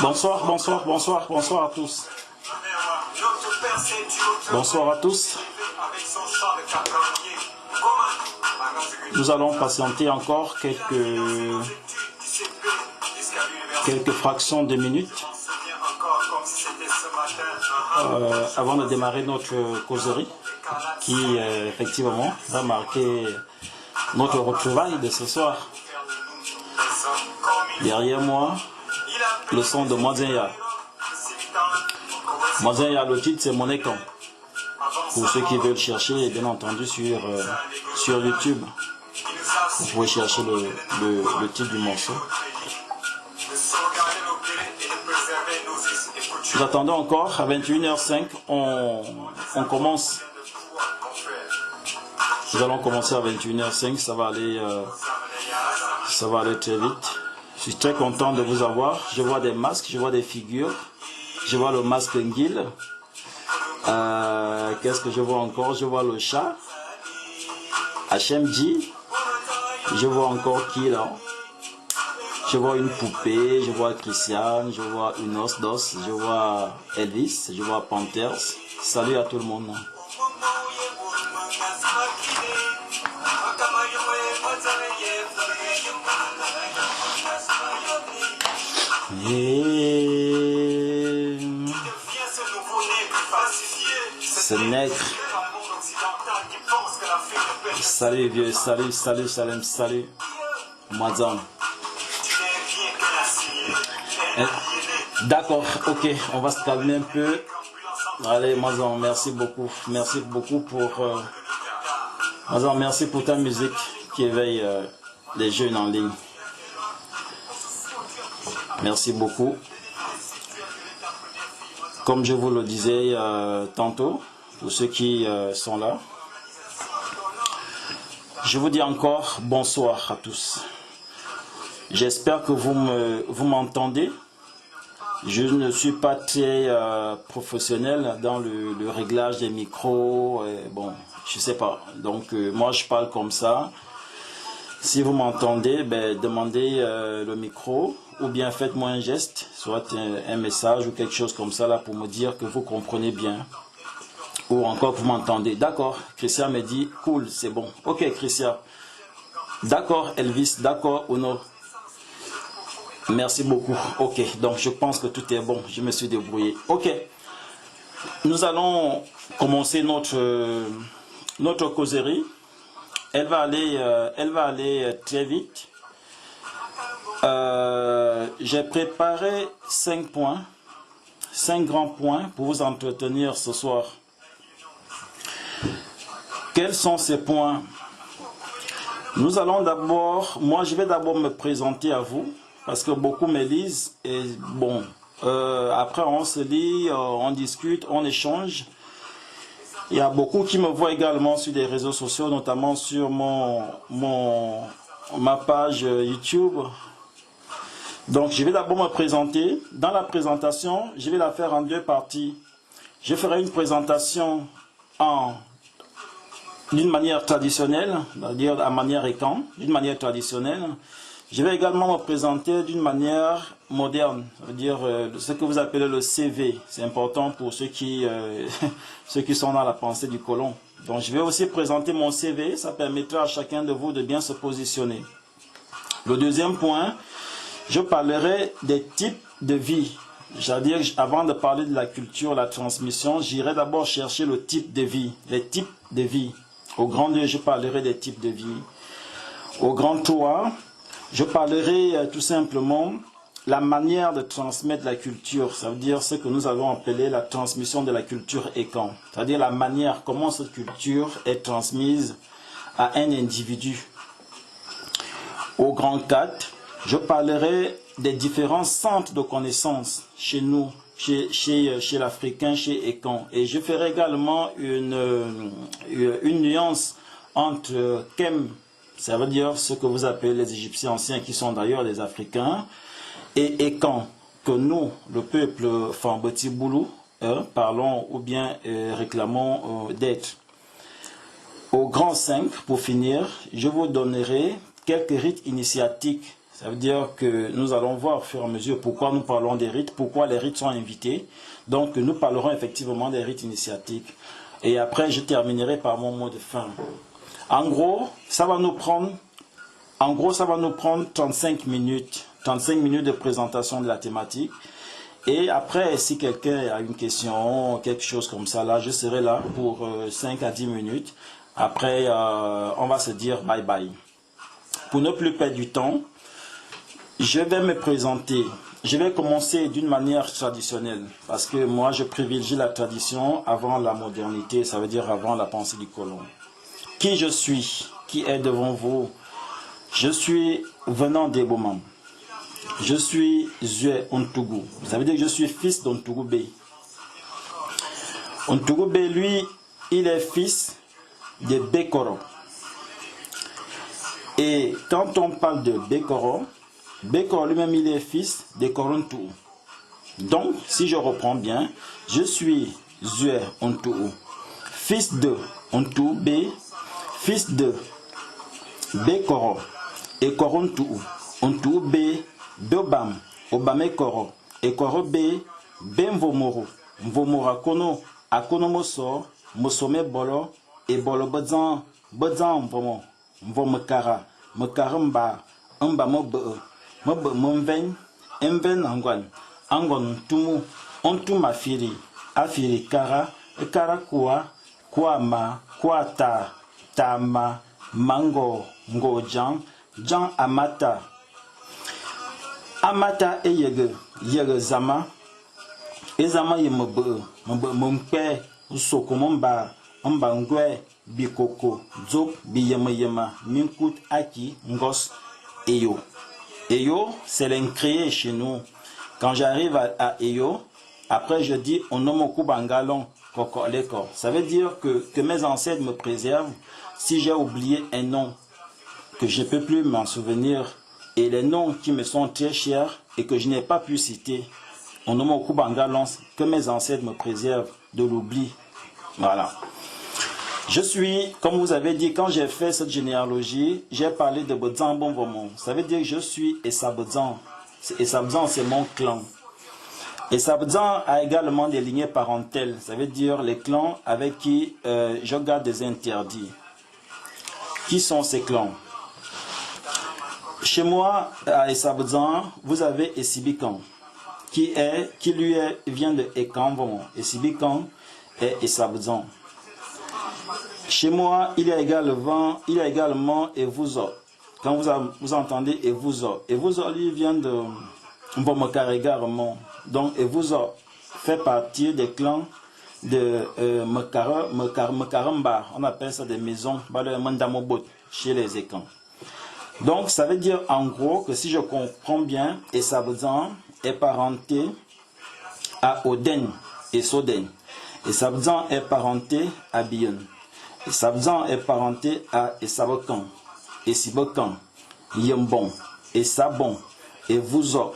Bonsoir, bonsoir, bonsoir, bonsoir à tous. Bonsoir à tous. Nous allons patienter encore quelques fractions de minutes avant de démarrer notre causerie qui effectivement va marquer notre retrouvaille de ce soir. Derrière moi, le son de Moiseya. Moiseya, le titre c'est Monécan. Pour ceux qui veulent chercher, bien entendu, sur YouTube, vous pouvez chercher le titre du morceau. Nous attendons encore, à 21h05, on commence. Nous allons commencer à 21h05, ça va aller très vite. Je suis très content de vous avoir. Je vois des masques, je vois des figures. Je vois le masque Nguil. Qu'est-ce que je vois encore? Je vois le chat. HMG. Je vois encore qui là? Je vois une poupée, je vois Christiane, je vois une os d'os, je vois Elvis, je vois Panthers. Salut à tout le monde. Et... ce nègre. Salut vieux, salut, salut, salut, salut. Madame. D'accord, ok, on va se calmer un peu. Allez, Mazan, merci beaucoup pour Mazan, merci pour ta musique qui éveille les jeunes en ligne. Merci beaucoup. Comme je vous le disais tantôt, pour ceux qui sont là, je vous dis encore bonsoir à tous. J'espère que vous m'entendez. Je ne suis pas très professionnel dans le réglage des micros. Bon, je sais pas. Donc, moi, je parle comme ça. Si vous m'entendez, ben, demandez le micro ou bien faites-moi un geste, soit un message ou quelque chose comme ça là pour me dire que vous comprenez bien. Ou encore que vous m'entendez. D'accord, Christian me dit, cool, c'est bon. Ok, Christian. D'accord, Elvis. D'accord, Ono. Merci beaucoup. Ok, donc je pense que tout est bon. Je me suis débrouillé. Ok, nous allons commencer notre causerie. Elle va aller très vite. J'ai préparé 5 points, 5 grands points pour vous entretenir ce soir. Quels sont ces points? Nous allons d'abord, moi je vais d'abord me présenter à vous. Parce que beaucoup me lisent et bon, après on se lit, on discute, on échange. Il y a beaucoup qui me voient également sur les réseaux sociaux, notamment sur ma page YouTube. Donc je vais d'abord me présenter. Dans la présentation, je vais la faire en 2 parties. Je ferai une présentation d'une manière traditionnelle, c'est-à-dire à manière écan, d'une manière traditionnelle. Je vais également me présenter d'une manière moderne, c'est-à-dire ce que vous appelez le CV. C'est important pour ceux qui sont dans la pensée du colon. Donc je vais aussi présenter mon CV, ça permettra à chacun de vous de bien se positionner. Le deuxième point, je parlerai des types de vie. C'est-à-dire avant de parler de la culture, la transmission, j'irai d'abord chercher le type de vie, les types de vie. Au grand 2, je parlerai des types de vie. Au grand 3, je parlerai tout simplement la manière de transmettre la culture. Ça veut dire ce que nous avons appelé la transmission de la culture Ekan. C'est-à-dire la manière, comment cette culture est transmise à un individu. Au grand 4, je parlerai des différents centres de connaissances chez nous, chez l'Africain, chez Ekan. Et je ferai également une nuance entre Kem, ça veut dire ce que vous appelez les Égyptiens anciens, qui sont d'ailleurs des Africains, et Ekan, que nous, le peuple Famboti Boulou, parlons ou bien réclamons d'être. Au grand 5, pour finir, je vous donnerai quelques rites initiatiques. Ça veut dire que nous allons voir au fur et à mesure pourquoi nous parlons des rites, pourquoi les rites sont invités. Donc nous parlerons effectivement des rites initiatiques. Et après, je terminerai par mon mot de fin. En gros, ça va nous prendre 35 minutes. 35 minutes de présentation de la thématique. Et après, si quelqu'un a une question, quelque chose comme ça, là, je serai là pour 5 à 10 minutes. Après, on va se dire bye bye. Pour ne plus perdre du temps, je vais me présenter. Je vais commencer d'une manière traditionnelle, parce que moi, je privilégie la tradition avant la modernité, ça veut dire avant la pensée du colon. Qui je suis? Qui est devant vous? Je suis venant d'Ebomam. Je suis Zue Ontougou. Ça veut dire que je suis fils d'Ontougou B. Ontougou B, lui, il est fils de Bekoro. Et quand on parle de Bekoro, Bekoro lui-même, il est fils de Korontou. Donc, si je reprends bien, je suis Zue Ontougou, fils de Ontougou B, fils de Bekoro et Korontou. Ontougou B, Dobam, Obame Koro, et Koro B, Benvomoro, Mvomora Kono, Akono Moso, Mosome Bolo, et Bolo Bodzan, Bodzan Mvomo, Mvomekara, Mekaramba, Mba Mobe, Mobe Monven, Enven Angwan, Angon Tumu, Ontuma Firi, Afiri Kara, Kara Kwa, Kwama, Kwata, Tama, Mango, Ngojan, Jan Amata. Amata e yege zama, e zama ye mbe soko mba ngwe bikoko zop biyema minkut aki ngos eyo. Eyo, c'est l'incréé chez nous. Quand j'arrive à Eyo, après je dis onomoku bangalon kokoleko. Ça veut dire que mes ancêtres me préservent si j'ai oublié un nom que je ne peux plus m'en souvenir. Et les noms qui me sont très chers et que je n'ai pas pu citer, on nomme au Kubangalon, que mes ancêtres me préservent de l'oubli. Voilà. Je suis, comme vous avez dit, quand j'ai fait cette généalogie, j'ai parlé de Bodzan Bonvomon. Ça veut dire que je suis Essabdzan. Essabdzan, c'est mon clan. Essabdzan a également des lignées parentèles. Ça veut dire les clans avec qui je garde des interdits. Qui sont ces clans? Chez moi, à Essabdzan, vous avez Essibikan, qui vient de Ekan. Essibikan est Essabdzan. Chez moi, il y a également Evouzo. Quand vous entendez Evouzo, Evouzo lui vient de Mbomokaregaremon. Donc Evouzo fait partie des clans de Mekaramba. On appelle ça des maisons, chez les Ekans. Donc, ça veut dire en gros que si je comprends bien, Essabdzan est parenté à Oden et Soden. Essabdzan est parenté à Bion. Essabdzan est parenté à Essabokan, Essibokan, Yembon, Essabon, et Vuzo.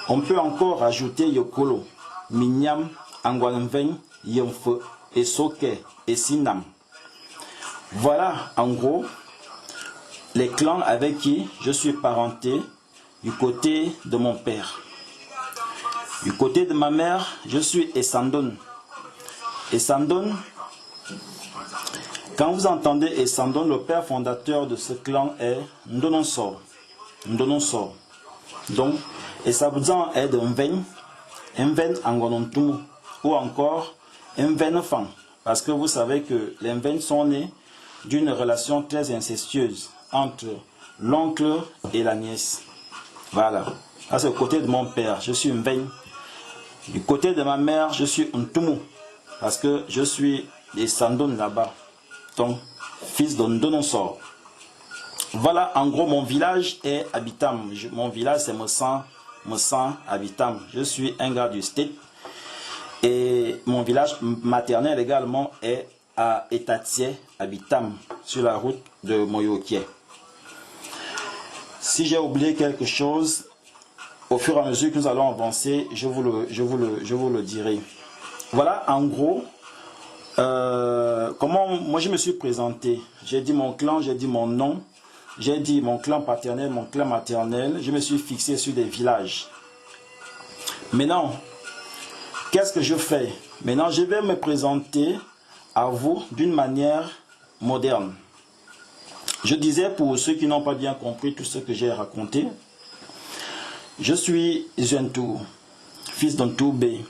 On peut encore ajouter Yokolo, Minyam, Angwalenven, Yemfe, et Soke, et Sinam. Voilà en gros les clans avec qui je suis parenté du côté de mon père. Du côté de ma mère, je suis Essandon. Essandon, quand vous entendez Essandon, le père fondateur de ce clan est Ndononsor. Ndononsor. Donc, Essabdzan est de Mven, Mven Angonontumu, ou encore Mven Fan. Parce que vous savez que les Mven sont nés d'une relation très incestueuse entre l'oncle et la nièce. Voilà. Ça, c'est le côté de mon père. Je suis Mveigne. Du côté de ma mère, je suis Ntumu. Parce que je suis des Sandoun là-bas. Donc, fils d'Ondonosor. Voilà, en gros, mon village est Abitam. Mon village, c'est Mossan Abitam. Je suis un gars du state. Et mon village maternel également est à Etatié, Abitam, sur la route de Moyokie. Si j'ai oublié quelque chose, au fur et à mesure que nous allons avancer, je vous le dirai. Voilà, en gros, comment moi je me suis présenté. J'ai dit mon clan, j'ai dit mon nom, j'ai dit mon clan paternel, mon clan maternel. Je me suis fixé sur des villages. Maintenant, qu'est-ce que je fais? Maintenant, je vais me présenter à vous d'une manière moderne. Je disais, pour ceux qui n'ont pas bien compris tout ce que j'ai raconté, je suis Zentou, fils d'Ntoubé.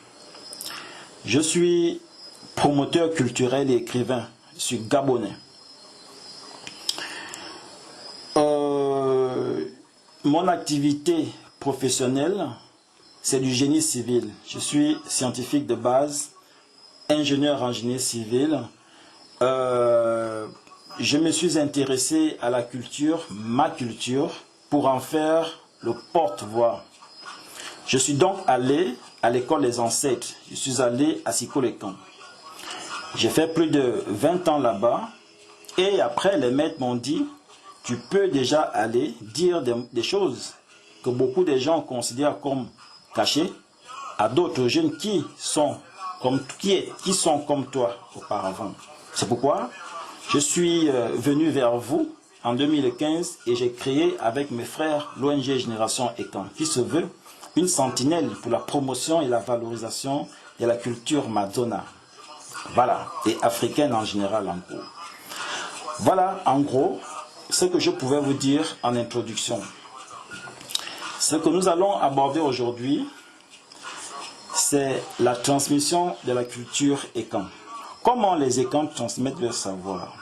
Je suis promoteur culturel et écrivain. Je suis gabonais. Mon activité professionnelle, c'est du génie civil. Je suis scientifique de base, ingénieur en génie civil. Je me suis intéressé à la culture, ma culture, pour en faire le porte-voix. Je suis donc allé à l'école des ancêtres. Je suis allé à Siko-les-Camps. J'ai fait plus de 20 ans là-bas. Et après, les maîtres m'ont dit, tu peux déjà aller dire des choses que beaucoup de gens considèrent comme cachées à d'autres jeunes qui sont comme toi auparavant. C'est pourquoi je suis venu vers vous en 2015 et j'ai créé avec mes frères l'ONG Génération Ekan, qui se veut une sentinelle pour la promotion et la valorisation de la culture Madona. Voilà, et africaine en général en gros. Voilà en gros ce que je pouvais vous dire en introduction. Ce que nous allons aborder aujourd'hui, c'est la transmission de la culture Ekan. Comment les Ekans transmettent leur savoir?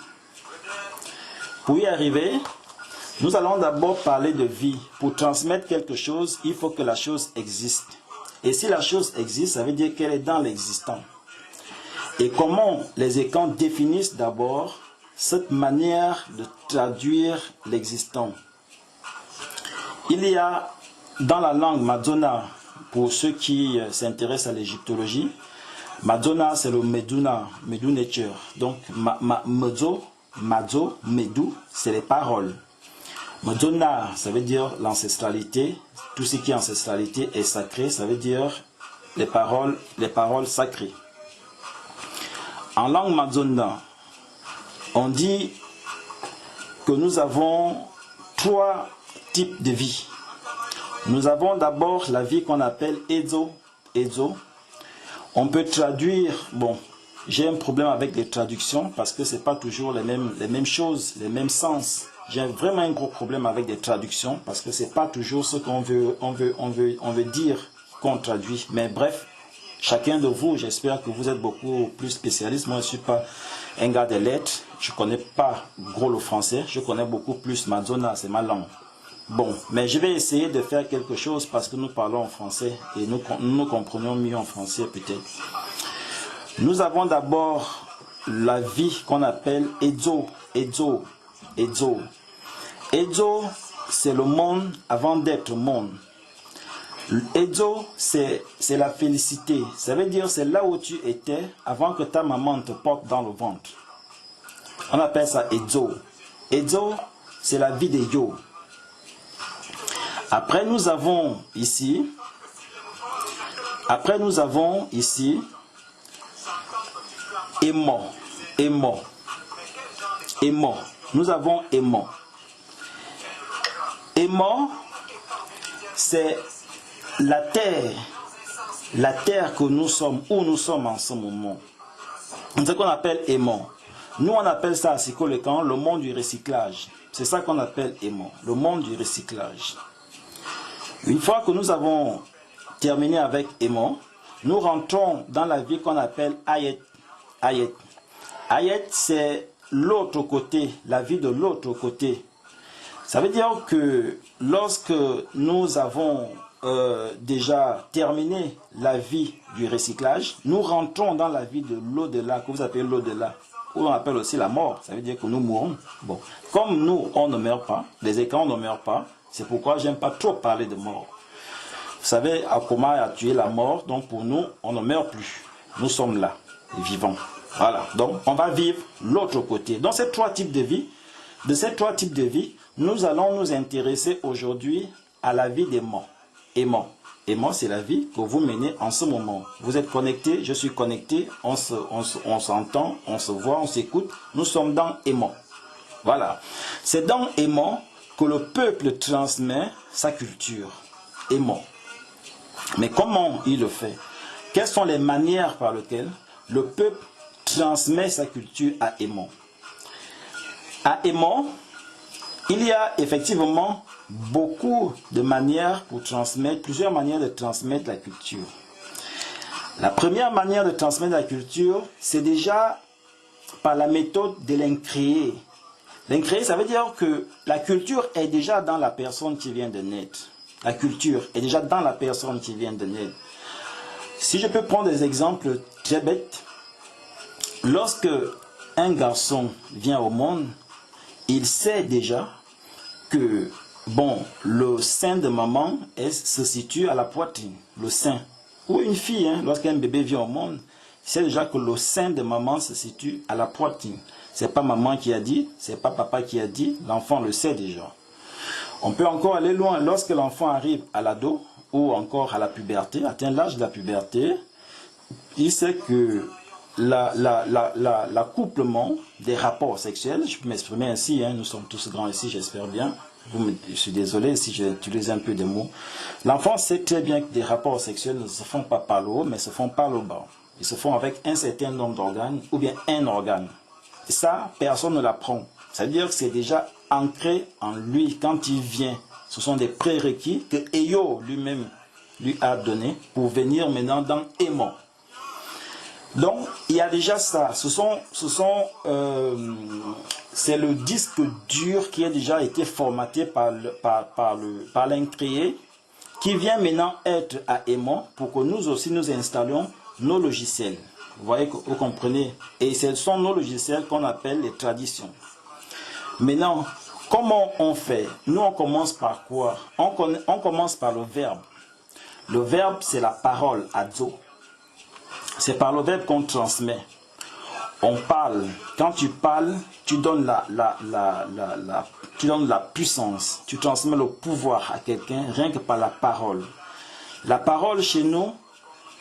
Pour y arriver, nous allons d'abord parler de vie. Pour transmettre quelque chose, il faut que la chose existe. Et si la chose existe, ça veut dire qu'elle est dans l'existant. Et comment les Ekans définissent d'abord cette manière de traduire l'existant? Il y a dans la langue Madona, pour ceux qui s'intéressent à l'égyptologie, Madona c'est le Meduna, Medu Nature. Donc Madzo, Medu, c'est les paroles. Madonna, ça veut dire l'ancestralité. Tout ce qui est ancestralité est sacré, ça veut dire les paroles sacrées. En langue Madonna, on dit que nous avons 3 types de vie. Nous avons d'abord la vie qu'on appelle Edzo. On peut traduire, bon, j'ai un problème avec les traductions parce que ce n'est pas toujours les mêmes choses, les mêmes sens. J'ai vraiment un gros problème avec les traductions parce que ce n'est pas toujours ce qu'on veut dire qu'on traduit. Mais bref, chacun de vous, j'espère que vous êtes beaucoup plus spécialiste. Moi, je ne suis pas un gars des lettres. Je ne connais pas gros le français. Je connais beaucoup plus Madonna, c'est ma langue. Bon, mais je vais essayer de faire quelque chose parce que nous parlons en français et nous comprenons mieux en français peut-être. Nous avons d'abord la vie qu'on appelle Edzo. Edzo, c'est le monde avant d'être monde. Edzo, c'est la félicité. Ça veut dire c'est là où tu étais avant que ta maman te porte dans le ventre. On appelle ça Edzo. Edzo, c'est la vie des yo. Après nous avons ici Emo. Nous avons Emo. Emo, c'est la terre que nous sommes, où nous sommes en ce moment. C'est ce qu'on appelle Emo. Nous on appelle ça à Siko-les-Camps le monde du recyclage. C'est ça qu'on appelle Emo, le monde du recyclage. Une fois que nous avons terminé avec Emo, nous rentrons dans la vie qu'on appelle Ayet. Ayet, c'est l'autre côté, la vie de l'autre côté. Ça veut dire que lorsque nous avons déjà terminé la vie du recyclage, nous rentrons dans la vie de l'au-delà, que vous appelez l'au-delà, ou on appelle aussi la mort. Ça veut dire que nous mourrons. Bon, comme nous, on ne meurt pas, les écrans ne meurent pas, c'est pourquoi j'aime pas trop parler de mort. Vous savez, Akoma a tué la mort, donc pour nous, on ne meurt plus. Nous sommes là, vivants. Voilà, donc on va vivre l'autre côté. Dans ces trois types de vie, nous allons nous intéresser aujourd'hui à la vie d'aimant. Aimant, c'est la vie que vous menez en ce moment. Vous êtes connecté, je suis connecté, on s'entend, on se voit, on s'écoute. Nous sommes dans aimant. Voilà. C'est dans aimant que le peuple transmet sa culture. Aimant. Mais comment il le fait? Quelles sont les manières par lesquelles le peuple transmet sa culture à aimant? À aimant, il y a effectivement beaucoup de manières pour transmettre, plusieurs manières de transmettre la culture. La première manière de transmettre la culture, c'est déjà par la méthode de l'incréer. L'incréer, ça veut dire que la culture est déjà dans la personne qui vient de naître. La culture est déjà dans la personne qui vient de naître. Si je peux prendre des exemples très bêtes, lorsque un garçon vient au monde, il sait déjà que, bon, le sein de maman se situe à la poitrine, le sein. Ou une fille, hein, lorsqu'un bébé vient au monde, il sait déjà que le sein de maman se situe à la poitrine. C'est pas maman qui a dit, c'est pas papa qui a dit, l'enfant le sait déjà. On peut encore aller loin, lorsque l'enfant arrive à l'ado, ou encore à la puberté, atteint l'âge de la puberté, il sait que l'accouplement des rapports sexuels, je peux m'exprimer ainsi, hein, nous sommes tous grands ici, j'espère bien, je suis désolé si j'utilise un peu de mots. L'enfant sait très bien que des rapports sexuels ne se font pas par le haut, mais se font par le bas. Ils se font avec un certain nombre d'organes, ou bien un organe. Et ça, personne ne l'apprend. Ça veut dire que c'est déjà ancré en lui quand il vient. Ce sont des prérequis que Eyo lui-même lui a donné pour venir maintenant dans aimant. Donc, il y a déjà ça. C'est le disque dur qui a déjà été formaté par l'incréé, qui vient maintenant être à aimant pour que nous aussi nous installions nos logiciels. Vous voyez, vous comprenez? Et ce sont nos logiciels qu'on appelle les traditions. Maintenant, comment on fait? Nous, on commence par quoi? On commence par le verbe. Le verbe, c'est la parole, adzo. C'est par le verbe qu'on transmet. On parle. Quand tu parles, tu donnes tu donnes la puissance. Tu transmets le pouvoir à quelqu'un rien que par la parole. La parole chez nous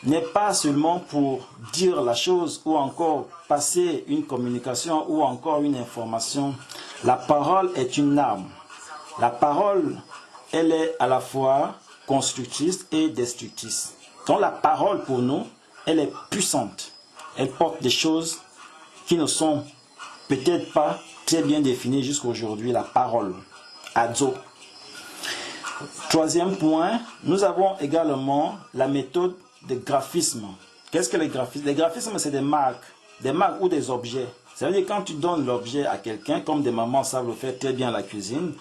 n'est pas seulement pour dire la chose ou encore passer une communication ou encore une information. La parole est une arme. La parole, elle est à la fois constructrice et destructrice. Donc la parole pour nous, elle est puissante. Elle porte des choses qui ne sont peut-être pas très bien définies jusqu'à aujourd'hui. La parole, adzo. Troisième point, nous avons également la méthode de graphisme. Qu'est-ce que les graphismes? Les graphismes, c'est des marques ou des objets. Ça veut dire quand tu donnes l'objet à quelqu'un, comme des mamans savent le faire très bien à la cuisine,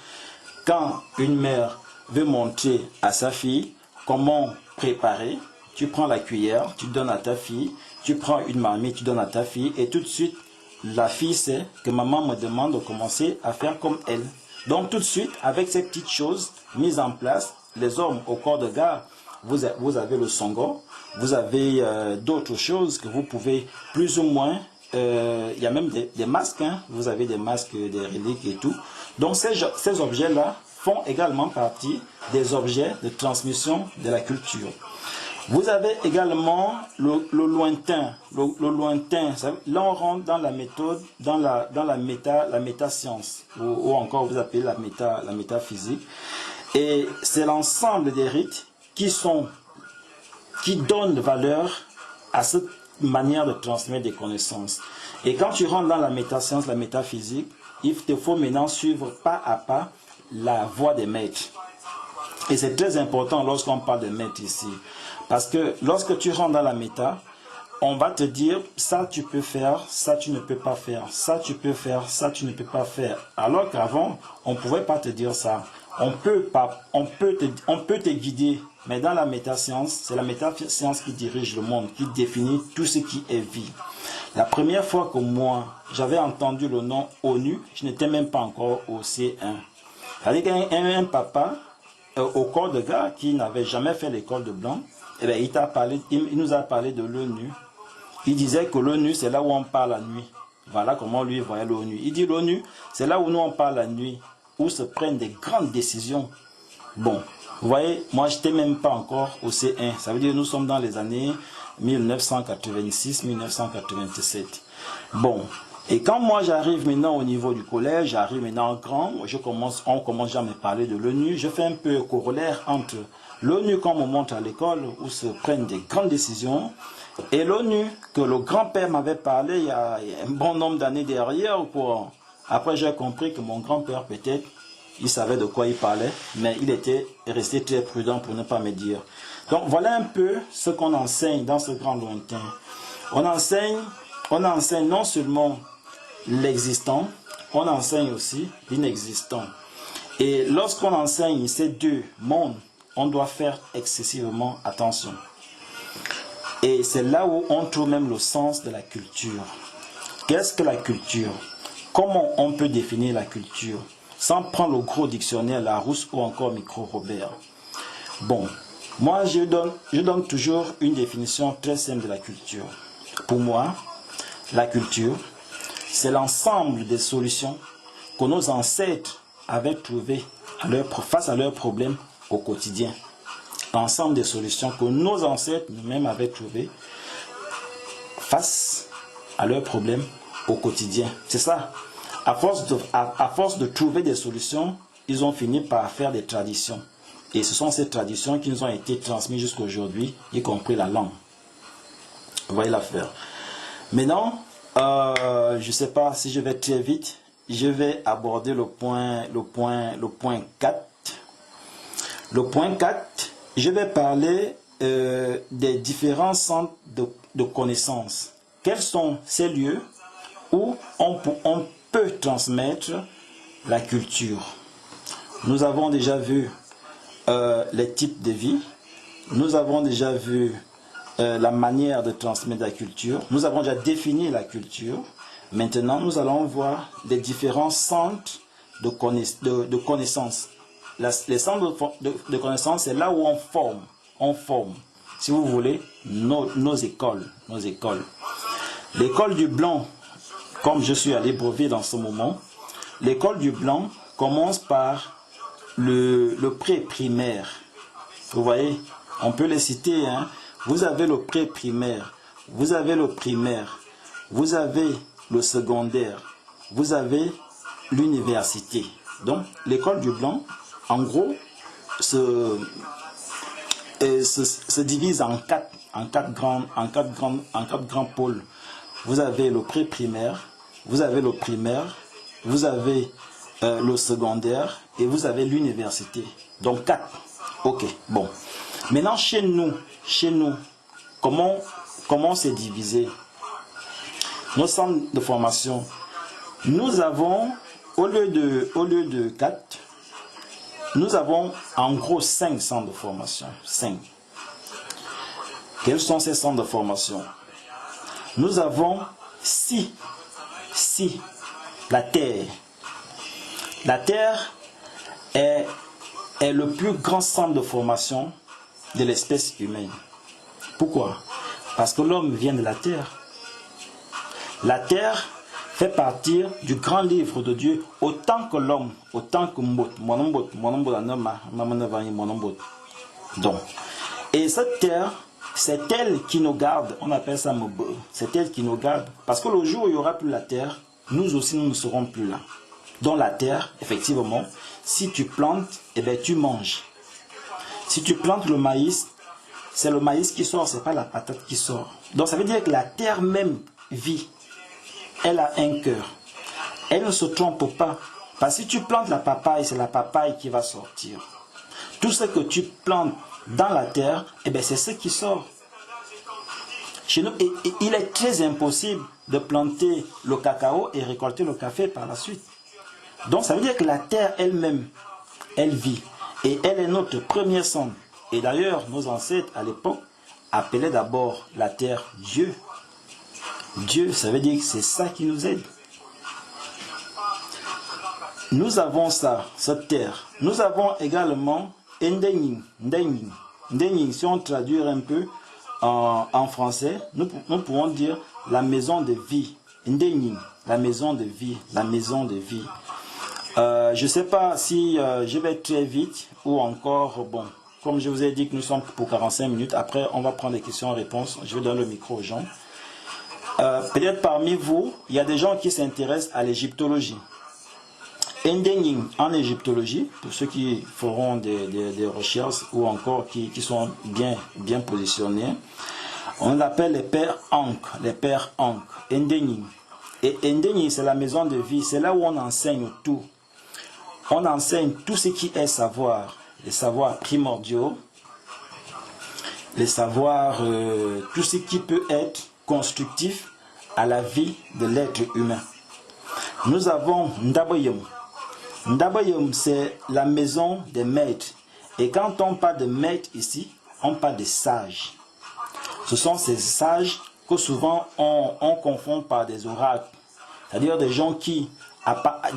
quand une mère veut montrer à sa fille comment préparer, tu prends la cuillère, tu donnes à ta fille, tu prends une marmite, tu donnes à ta fille, et tout de suite, la fille sait que maman me demande de commencer à faire comme elle. Donc tout de suite, avec ces petites choses mises en place, les hommes au corps de garde, vous avez le songo, vous avez d'autres choses que vous pouvez plus ou moins, il y a même des masques, hein, vous avez des masques, des reliques et tout. Donc ces objets-là font également partie des objets de transmission de la culture. Vous avez également le lointain. Le lointain, là on rentre dans la méthode, dans la métascience, ou encore vous appelez la métaphysique. Et c'est l'ensemble des rites qui donnent valeur à cette manière de transmettre des connaissances. Et quand tu rentres dans la métascience, la métaphysique, il te faut maintenant suivre pas à pas la voie des maîtres. Et c'est très important lorsqu'on parle de maîtres ici. Parce que lorsque tu rentres dans la méta, on va te dire, ça tu peux faire, ça tu ne peux pas faire, ça tu peux faire, ça tu ne peux pas faire. Alors qu'avant, on ne pouvait pas te dire ça. On peut te guider, mais dans la métascience, c'est la métascience qui dirige le monde, qui définit tout ce qui est vie. La première fois que moi, j'avais entendu le nom ONU, je n'étais même pas encore au C1. C'est-à-dire qu'un papa au corps de gars qui n'avait jamais fait l'école de blanc, eh bien, il nous a parlé de l'ONU. Il disait que l'ONU, c'est là où on parle la nuit. Voilà comment lui voyait l'ONU. Il dit l'ONU, c'est là où nous on parle la nuit, où se prennent des grandes décisions. Bon, vous voyez, moi je n'étais même pas encore au C1. Ça veut dire que nous sommes dans les années 1986-1987. Bon, et quand moi j'arrive maintenant au niveau du collège, j'arrive maintenant en grand, on commence déjà à me parler de l'ONU. Je fais un peu corollaire entre l'ONU quand on monte à l'école, où se prennent des grandes décisions, et l'ONU que le grand-père m'avait parlé il y a un bon nombre d'années derrière. Après j'ai compris que mon grand-père peut-être, il savait de quoi il parlait, mais il était resté très prudent pour ne pas me dire. Donc voilà un peu ce qu'on enseigne dans ce grand lointain. On enseigne non seulement l'existant, on enseigne aussi l'inexistant. Et lorsqu'on enseigne ces deux mondes, on doit faire excessivement attention. Et c'est là où on trouve même le sens de la culture. Qu'est-ce que la culture? Comment on peut définir la culture? Sans prendre le gros dictionnaire Larousse ou encore Micro Robert. Bon, moi je donne toujours une définition très simple de la culture. Pour moi, la culture, c'est l'ensemble des solutions que nos ancêtres avaient trouvées face à leurs problèmes au quotidien. L'ensemble des solutions que nos ancêtres nous-mêmes avaient trouvées face à leurs problèmes au quotidien. C'est ça. À force de trouver des solutions, ils ont fini par faire des traditions. Et ce sont ces traditions qui nous ont été transmises jusqu'à aujourd'hui, y compris la langue. Vous voyez l'affaire. Maintenant, je ne sais pas si je vais très vite. Je vais aborder le point 4. Le point 4, je vais parler des différents centres de connaissances. Quels sont ces lieux où on peut transmettre la culture? Nous avons déjà vu les types de vie. Nous avons déjà vu la manière de transmettre la culture. Nous avons déjà défini la culture. Maintenant, nous allons voir les différents centres de connaissances. Les centres de connaissances, c'est là où on forme, si vous voulez, nos écoles. L'école du Blanc, comme je suis à Libreville en ce moment, l'école du Blanc commence par le pré-primaire. Vous voyez, on peut les citer, hein. Vous avez le pré-primaire, vous avez le primaire, vous avez le secondaire, vous avez l'université. Donc, l'école du Blanc, en gros, se divise en quatre grands pôles. Vous avez le pré-primaire, vous avez le primaire, vous avez le secondaire et vous avez l'université. Donc 4. Ok, bon. Maintenant, chez nous, comment c'est divisé? Nos centres de formation, nous avons, au lieu de 4, nous avons en gros 5 centres de formation. 5. Quels sont ces centres de formation? Nous avons 6. La Terre. La Terre est le plus grand centre de formation de l'espèce humaine. Pourquoi? Parce que l'homme vient de la Terre. La Terre fait partie du grand livre de Dieu autant que l'homme, autant que donc, et cette terre, c'est elle qui nous garde, on appelle ça Mobo, c'est elle qui nous garde, parce que le jour où il n'y aura plus la terre, nous aussi nous ne serons plus là. Dans la terre, effectivement, si tu plantes, eh bien, tu manges. Si tu plantes le maïs, c'est le maïs qui sort, c'est pas la patate qui sort. Donc ça veut dire que la terre même vit. Elle a un cœur. Elle ne se trompe pas. Parce que si tu plantes la papaye, c'est la papaye qui va sortir. Tout ce que tu plantes dans la terre, eh bien, c'est ce qui sort. Chez nous, et il est très impossible de planter le cacao et récolter le café par la suite. Donc ça veut dire que la terre elle-même, elle vit. Et elle est notre première somme. Et d'ailleurs, nos ancêtres à l'époque appelaient d'abord la terre Dieu. Dieu, ça veut dire que c'est ça qui nous aide. Nous avons ça, cette terre. Nous avons également Ndenying. Ndenying, si on traduit un peu en français, nous pouvons dire la maison de vie. Ndenying, la maison de vie, la maison de vie. Je ne sais pas si je vais très vite ou encore, bon, comme je vous ai dit que nous sommes pour 45 minutes, après on va prendre les questions-réponses, je vais donner le micro aux gens. Peut-être parmi vous, il y a des gens qui s'intéressent à l'égyptologie. Ndenying en égyptologie, pour ceux qui feront des recherches ou encore qui sont bien positionnés, on l'appelle les pères Ankh, Ndenying. Et Ndenying, c'est la maison de vie, c'est là où on enseigne tout. On enseigne tout ce qui est savoir, les savoirs primordiaux, les savoirs, tout ce qui peut être constructif à la vie de l'être humain. Nous avons Ndaboyom. Ndaboyom, c'est la maison des maîtres. Et quand on parle de maîtres ici, on parle de sages. Ce sont ces sages que souvent on confond par des oracles. C'est-à-dire des gens qui,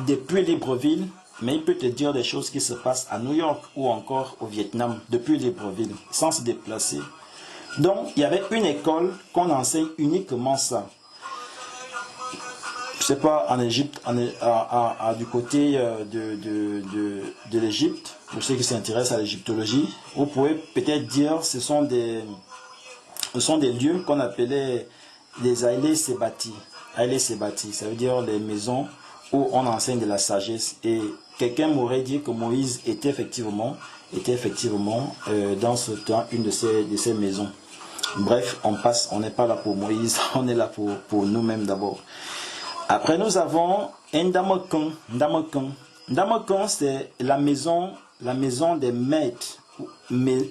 depuis Libreville, mais il peut te dire des choses qui se passent à New York ou encore au Vietnam, depuis Libreville, sans se déplacer. Donc, il y avait une école qu'on enseigne uniquement ça. Je ne sais pas, en Égypte, du côté de l'Égypte, pour ceux qui s'intéressent à l'égyptologie, vous pouvez peut-être dire que ce sont des lieux qu'on appelait les Haile Sebati. Haile Sebati, ça veut dire les maisons où on enseigne de la sagesse. Et quelqu'un m'aurait dit que Moïse était effectivement dans ce temps une de ces maisons. Bref, on n'est pas là pour Moïse, on est là pour nous-mêmes d'abord. Après, nous avons Ndamokan. Ndamokan, c'est la maison des maîtres.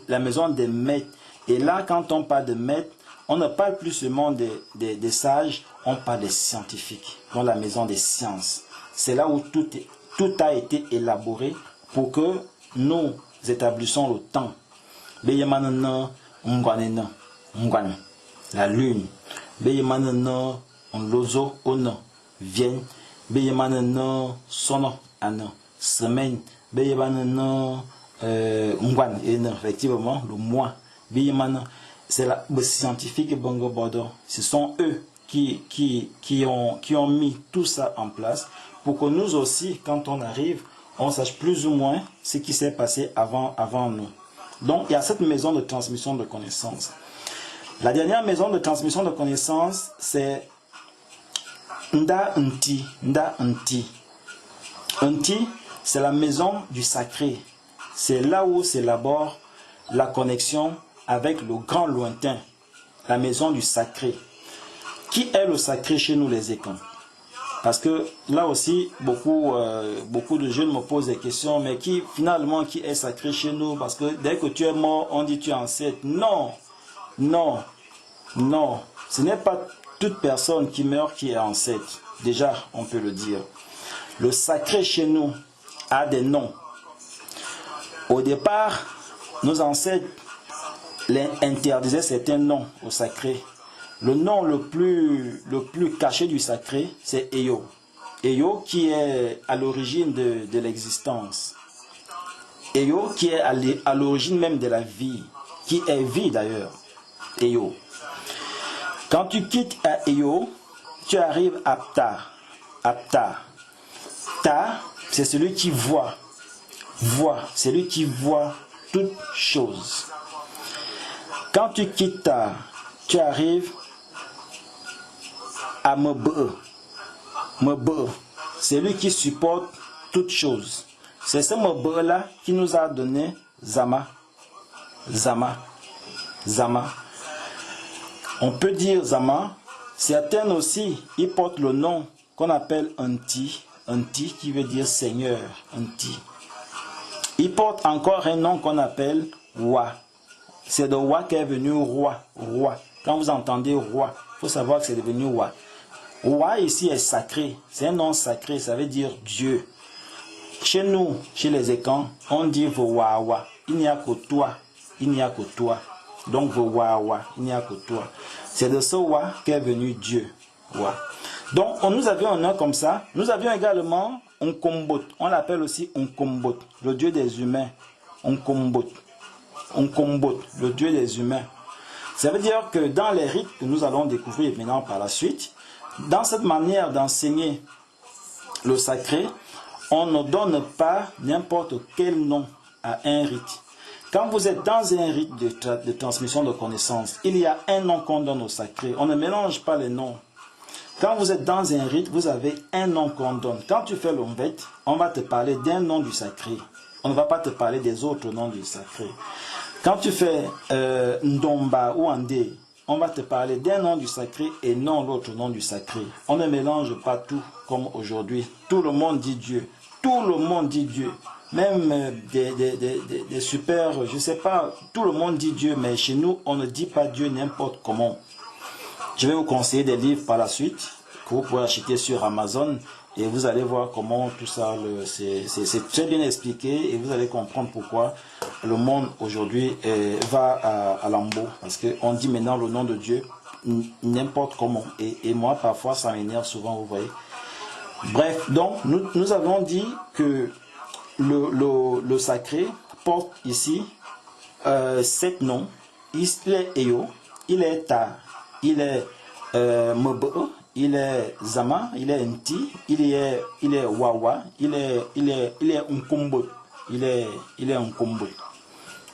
La maison des maîtres. Et là, quand on parle de maîtres, on ne parle plus seulement des sages, on parle des scientifiques. Dans la maison des sciences. C'est là où tout a été élaboré pour que nous établissons le temps. La lune. Vienne, sono semaine, effectivement, le mois, c'est la scientifique Bongo Bordeaux. Ce sont eux qui ont mis tout ça en place pour que nous aussi, quand on arrive, on sache plus ou moins ce qui s'est passé avant nous. Donc, il y a cette maison de transmission de connaissances. La dernière maison de transmission de connaissances, c'est Nda Nti. Nti, c'est la maison du sacré. C'est là où s'élabore la connexion avec le grand lointain. La maison du sacré. Qui est le sacré chez nous les Ekans? Parce que là aussi, beaucoup de jeunes me posent des questions, mais qui est sacré chez nous? Parce que dès que tu es mort, on dit tu es ancêtre. Non, ce n'est pas toute personne qui meurt qui est ancêtre. Déjà, on peut le dire. Le sacré chez nous a des noms. Au départ, nos ancêtres interdisaient certains noms au sacré. Le nom le plus caché du sacré, c'est Eyo. Eyo qui est à l'origine de l'existence. Eyo qui est à l'origine même de la vie, qui est vie d'ailleurs. Eyo. Quand tu quittes à Eyo, tu arrives à Ptah. Ta, c'est celui qui voit. Celui qui voit toutes choses. Quand tu quittes Ta, tu arrives à Mebe. C'est lui qui supporte toutes choses. C'est ce Mebe-là qui nous a donné Zama. On peut dire Zama. Certains aussi, ils portent le nom qu'on appelle Nti. Nti qui veut dire Seigneur. Nti. Ils portent encore un nom qu'on appelle Wa. C'est de Wa qu'est venu roi. Quand vous entendez roi, il faut savoir que c'est devenu roi. Roi ici est sacré, c'est un nom sacré, ça veut dire Dieu. Chez nous, chez les Ekans, on dit Vowawa. Il n'y a que toi, il n'y a que toi. Donc Vowawa, il n'y a que toi. C'est de ce roi qu'est venu Dieu. Roi. Donc nous avions un nom comme ça. Nous avions également Nkombot. On l'appelle aussi Nkombot, le dieu des humains. Nkombot. Nkombot, le dieu des humains. Ça veut dire que dans les rites que nous allons découvrir maintenant par la suite, dans cette manière d'enseigner le sacré, on ne donne pas n'importe quel nom à un rite. Quand vous êtes dans un rite de transmission de connaissances, il y a un nom qu'on donne au sacré. On ne mélange pas les noms. Quand vous êtes dans un rite, vous avez un nom qu'on donne. Quand tu fais l'ombette, on va te parler d'un nom du sacré. On ne va pas te parler des autres noms du sacré. Quand tu fais Ndomba ou Andé, on va te parler d'un nom du sacré et non l'autre nom du sacré. On ne mélange pas tout comme aujourd'hui. Tout le monde dit Dieu. Tout le monde dit Dieu. Même des super, je ne sais pas, tout le monde dit Dieu, mais chez nous, on ne dit pas Dieu n'importe comment. Je vais vous conseiller des livres par la suite que vous pouvez acheter sur Amazon et vous allez voir comment tout ça, c'est très bien expliqué et vous allez comprendre pourquoi le monde aujourd'hui va à lambeau. Parce qu'on dit maintenant le nom de Dieu n'importe comment. Et moi, parfois, ça m'énerve souvent, vous voyez. Bref, donc, nous avons dit que le sacré porte ici 7 noms. Il est Eyo, il est Ta, il est Mebe, il est Zama, il est Nti, il est Wawa, il est Nkombo, il est Nkombo.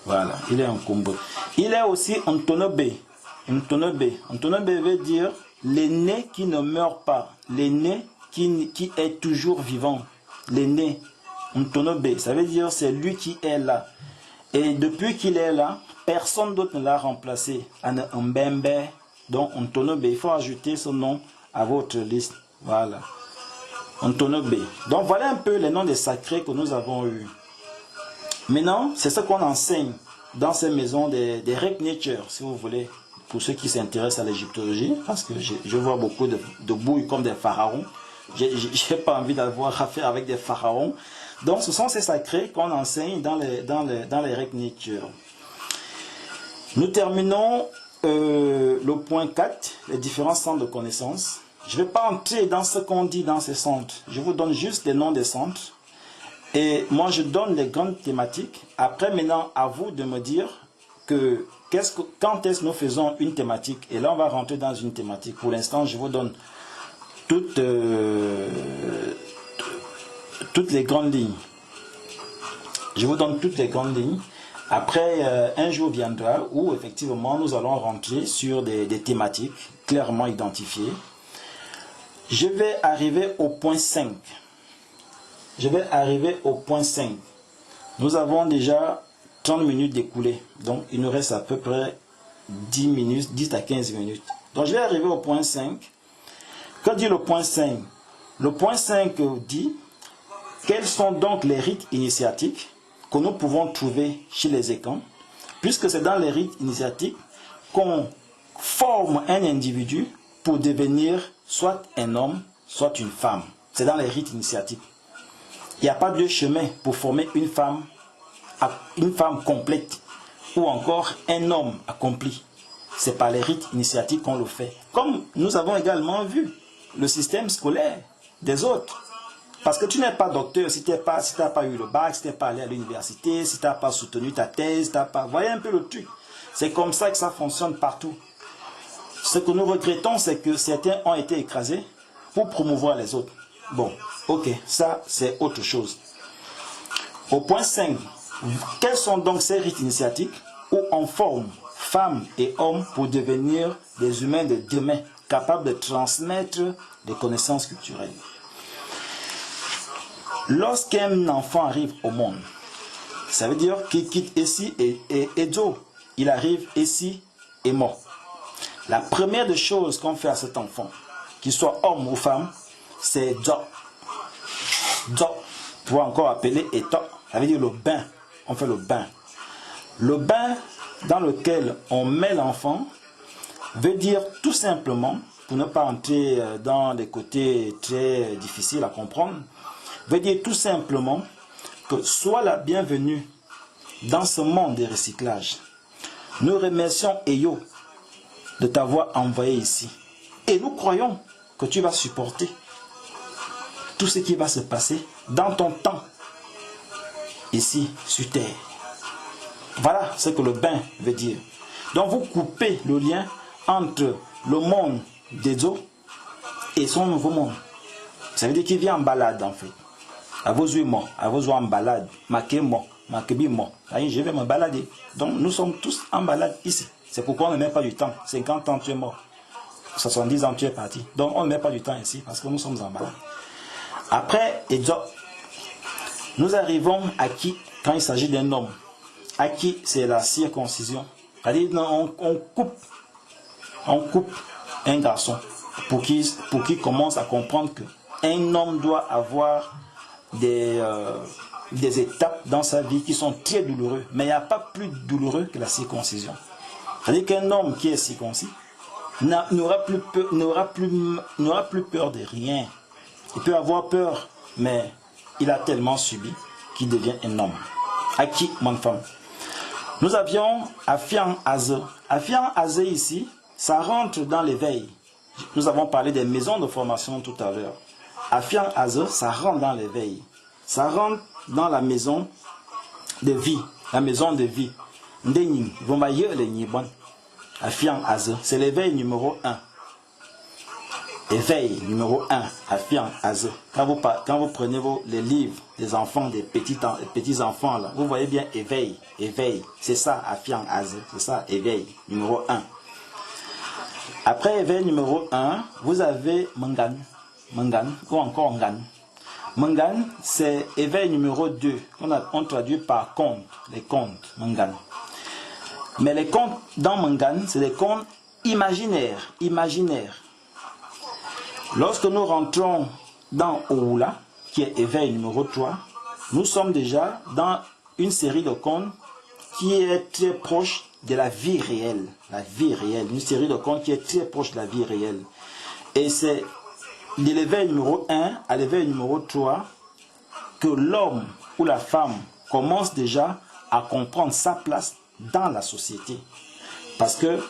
Voilà, il est Nkombo. Il est aussi Ntonobe. Ntonobe veut dire l'aîné qui ne meurt pas, l'aîné qui est toujours vivant, l'aîné. Ntonobe, ça veut dire c'est lui qui est là. Et depuis qu'il est là, personne d'autre ne l'a remplacé. Mbembe, donc Ntonobe, il faut ajouter ce nom à votre liste. Voilà. Ntonobe. Donc voilà un peu les noms des sacrés que nous avons eus. Maintenant, c'est ce qu'on enseigne dans ces maisons des Reknature, si vous voulez, pour ceux qui s'intéressent à l'égyptologie, parce que je vois beaucoup de bouilles comme des pharaons. Je n'ai pas envie d'avoir affaire avec des pharaons. Donc ce sont ces sacrés qu'on enseigne dans les Reknature. Nous terminons le point 4, les différents centres de connaissances. Je ne vais pas entrer dans ce qu'on dit dans ces centres. Je vous donne juste les noms des centres. Et moi, je donne les grandes thématiques. Après, maintenant, à vous de me dire que quand est-ce que nous faisons une thématique. Et là, on va rentrer dans une thématique. Pour l'instant, je vous donne toutes les grandes lignes. Je vous donne toutes les grandes lignes. Après, un jour viendra où, effectivement, nous allons rentrer sur des thématiques clairement identifiées. Je vais arriver au point 5. Je vais arriver au point 5. Nous avons déjà 30 minutes d'écoulées. Donc, il nous reste à peu près 10 minutes, 10 à 15 minutes. Donc, je vais arriver au point 5. Que dit le point 5? Le point 5 dit quels sont donc les rites initiatiques que nous pouvons trouver chez les Ekans, puisque c'est dans les rites initiatiques qu'on forme un individu pour devenir soit un homme, soit une femme. C'est dans les rites initiatiques. Il n'y a pas de chemin pour former une femme complète ou encore un homme accompli. C'est par les rites initiatiques qu'on le fait. Comme nous avons également vu le système scolaire des autres. Parce que tu n'es pas docteur si tu n'as pas eu le bac, si tu n'es pas allé à l'université, si tu n'as pas soutenu ta thèse, voyez un peu le truc. C'est comme ça que ça fonctionne partout. Ce que nous regrettons, c'est que certains ont été écrasés pour promouvoir les autres. Bon, ok, ça c'est autre chose. Au point 5, quels sont donc ces rites initiatiques où on forme femmes et hommes pour devenir des humains de demain, capables de transmettre des connaissances culturelles? Lorsqu'un enfant arrive au monde, ça veut dire qu'il quitte ici et Dieu, il arrive ici et mort. La première des choses qu'on fait à cet enfant, qu'il soit homme ou femme, c'est Djo. Djo, tu vas encore appeler Eto, ça veut dire le bain. On fait le bain. Le bain dans lequel on met l'enfant veut dire tout simplement, pour ne pas entrer dans les côtés très difficiles à comprendre, veut dire tout simplement que sois la bienvenue dans ce monde de recyclage. Nous remercions Eyo de t'avoir envoyé ici. Et nous croyons que tu vas supporter tout ce qui va se passer dans ton temps ici sur terre. Voilà ce que le bain veut dire. Donc vous coupez le lien entre le monde des eaux et son nouveau monde. Ça veut dire qu'il vient en balade en fait. À vos yeux, à vos yeux en balade. Makémo, makébimo. Je vais me balader. Donc nous sommes tous en balade ici. C'est pourquoi on ne met pas du temps. 50 ans tu es mort. 70 ans tu es parti. Donc on ne met pas du temps ici parce que nous sommes en balade. Après, nous arrivons à qui quand il s'agit d'un homme. À qui c'est la circoncision. C'est-à-dire on coupe un garçon pour qu'il commence à comprendre qu'un homme doit avoir des étapes dans sa vie qui sont très douloureuses. Mais il n'y a pas plus douloureux que la circoncision. C'est-à-dire qu'un homme qui est circoncis n'aura plus peur de rien. Il peut avoir peur, mais il a tellement subi qu'il devient un homme. À qui, mon femme? Nous avions Afian Aze. Afian Aze ici, ça rentre dans l'éveil. Nous avons parlé des maisons de formation tout à l'heure. Afian Aze, ça rentre dans l'éveil. Ça rentre dans la maison de vie. La maison de vie. Ndening, Vombaye le Nibon. Afian Aze, c'est l'éveil numéro 1. Éveil numéro 1, Afian Aze. Quand vous prenez les livres des enfants, des petits enfants, là, vous voyez bien éveil, éveil. C'est ça, Afian Aze. C'est ça, éveil numéro 1. Après éveil numéro 1, vous avez Mangan. Mangan, ou encore Ngan. Mangan, c'est éveil numéro 2, qu'on traduit par conte, les contes, Mangan. Mais les contes dans Mangan, c'est des contes imaginaires, Lorsque nous rentrons dans Oula, qui est éveil numéro 3, nous sommes déjà dans une série de contes qui est très proche de la vie réelle. La vie réelle, une série de contes qui est très proche de la vie réelle. Et c'est de l'éveil numéro 1 à l'éveil numéro 3 que l'homme ou la femme commence déjà à comprendre sa place dans la société. Parce que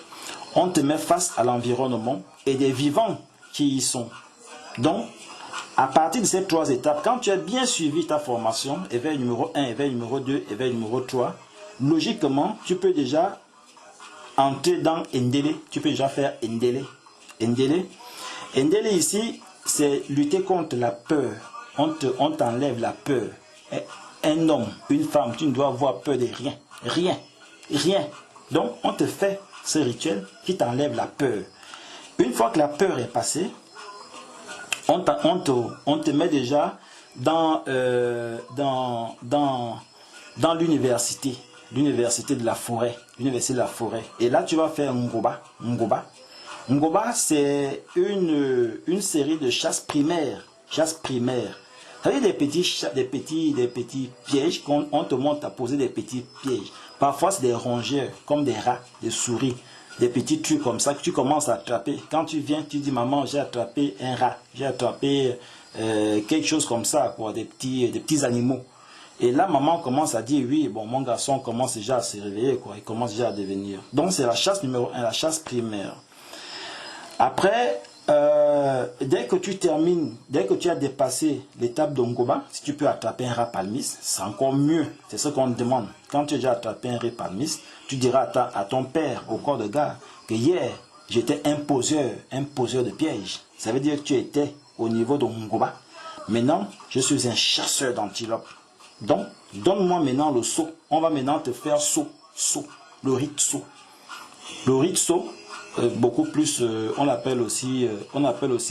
on te met face à l'environnement et des vivants qui y sont. Donc, à partir de ces 3 étapes, quand tu as bien suivi ta formation, éveil numéro 1, éveil numéro 2, éveil numéro 3, logiquement, tu peux déjà entrer dans Ndélé. Tu peux déjà faire Ndélé. Ndélé ici, c'est lutter contre la peur. On t'enlève la peur. Un homme, une femme, tu ne dois avoir peur de rien. Rien. Donc, on te fait ce rituel qui t'enlève la peur. Une fois que la peur est passée, on te met déjà dans l'université de la forêt. Et là, tu vas faire Ngoba. Ngoba, c'est une série de chasses primaires. Ça veut dire des petits pièges qu'on te montre à poser des petits pièges. Parfois, c'est des rongeurs, comme des rats, des souris. Des petits trucs comme ça que tu commences à attraper. Quand tu viens, tu dis maman, j'ai attrapé un rat, j'ai attrapé quelque chose comme ça, quoi, des petits animaux. Et là, maman commence à dire oui, bon, mon garçon commence déjà à se réveiller, quoi, il commence déjà à devenir. Donc c'est la chasse numéro 1, la chasse primaire. Après, dès que tu termines, dès que tu as dépassé l'étape d'Ongoba, si tu peux attraper un rat palmiste, c'est encore mieux. C'est ce qu'on te demande. Quand tu as déjà attrapé un rat palmiste, tu diras à ton père au corps de garde que hier, j'étais un poseur de pièges. Ça veut dire que tu étais au niveau d'Ongoba. Maintenant, je suis un chasseur d'antilopes. Donc, donne-moi maintenant le saut. On va maintenant te faire saut. Le rite saut. Le rite saut, beaucoup plus, on l'appelle aussi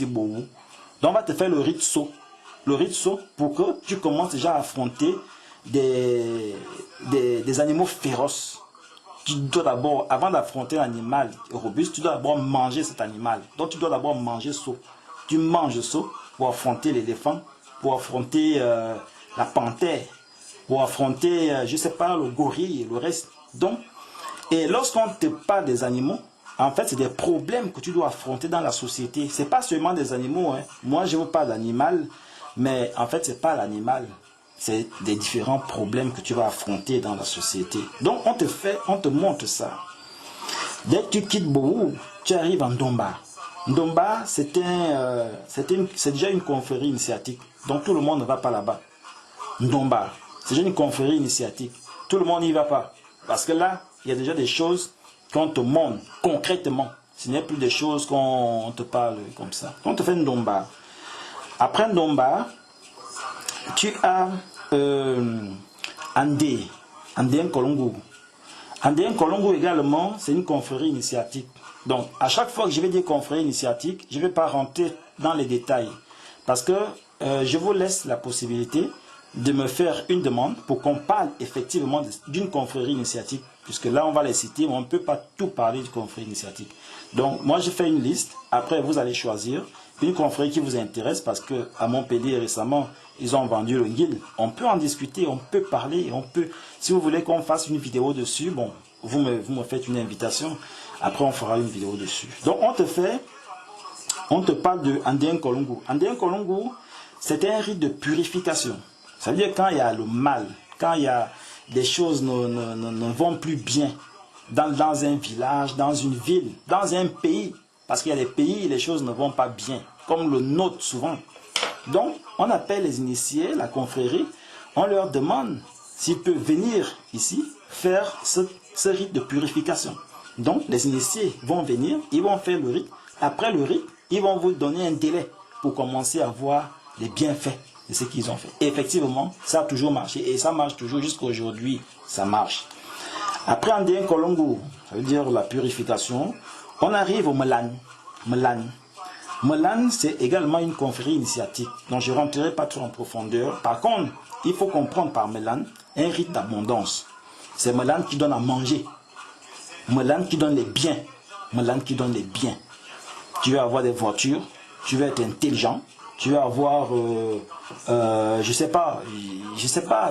Bowu. Donc, on va te faire le rite saut. Le rite saut pour que tu commences déjà à affronter des animaux féroces. Tu dois d'abord, avant d'affronter un animal robuste, tu dois d'abord manger cet animal. Donc, tu dois d'abord manger saut. Tu manges saut pour affronter l'éléphant, pour affronter la panthère, pour affronter, je ne sais pas, le gorille et le reste. Donc, et lorsqu'on te parle des animaux, En fait, c'est des problèmes que tu dois affronter dans la société. Ce n'est pas seulement des animaux. Hein. Moi, je vous parle d'animal, mais en fait, ce n'est pas l'animal. C'est des différents problèmes que tu vas affronter dans la société. Donc, on te montre ça. Dès que tu quittes Bourou, tu arrives en Ndomba. Ndomba, c'est déjà une confrérie initiatique. Donc, tout le monde ne va pas là-bas. Ndomba, c'est déjà une confrérie initiatique. Tout le monde n'y va pas. Parce que là, il y a déjà des choses qu'on te montre concrètement. Ce n'est plus des choses qu'on te parle comme ça. On te fait Ndomba. Après Ndomba, tu as Andé Nkolongo. Andé Nkolongo également, c'est une confrérie initiatique. Donc, à chaque fois que je vais dire confrérie initiatique, je ne vais pas rentrer dans les détails. Parce que je vous laisse la possibilité de me faire une demande pour qu'on parle effectivement d'une confrérie initiatique. Puisque là, on va les citer, mais on ne peut pas tout parler d'une confrérie initiatique. Donc, moi, je fais une liste. Après, vous allez choisir une confrérie qui vous intéresse parce qu'à Montpellier, récemment, ils ont vendu le guide. On peut en discuter, on peut parler, on peut... Si vous voulez qu'on fasse une vidéo dessus, bon, vous me faites une invitation. Après, on fera une vidéo dessus. Donc, on te parle de Andé Nkolongo. Andé Nkolongo, c'est un rite de purification. Ça veut dire quand il y a le mal, quand il y a des choses ne vont plus bien dans un village, dans une ville, dans un pays. Parce qu'il y a des pays où les choses ne vont pas bien, comme le nôtre souvent. Donc, on appelle les initiés, la confrérie, on leur demande s'ils peuvent venir ici faire ce rite de purification. Donc, les initiés vont venir, ils vont faire le rite. Après le rite, ils vont vous donner un délai pour commencer à voir les bienfaits de ce qu'ils ont fait. Et effectivement, ça a toujours marché. Et ça marche toujours jusqu'à aujourd'hui. Ça marche. Après Andé Nkolongo, ça veut dire la purification, on arrive au Melan. Melan, c'est également une confrérie initiatique. Donc je ne rentrerai pas trop en profondeur. Par contre, il faut comprendre par Melan un rite d'abondance. C'est Melan qui donne à manger. Melan qui donne les biens. Melan qui donne les biens. Tu vas avoir des voitures, tu vas être intelligent, tu vas avoir, je sais pas,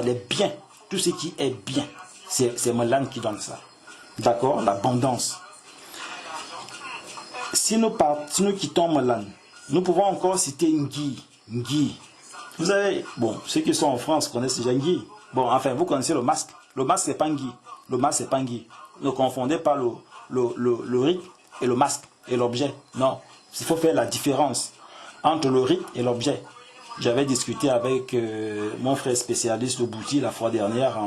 les biens, tout ce qui est bien. C'est Melan qui donne ça. D'accord? L'abondance. Si nous quittons Melan, nous pouvons encore citer Ngui. Vous savez, bon, ceux qui sont en France connaissent déjà Ngui. Bon, enfin, vous connaissez le masque. Le masque, c'est pas Ngui. Le masque, c'est pas Ngui. Ne confondez pas le rite et le masque et l'objet. Non, il faut faire la différence entre le rite et l'objet. J'avais discuté avec mon frère spécialiste au Bouti la fois dernière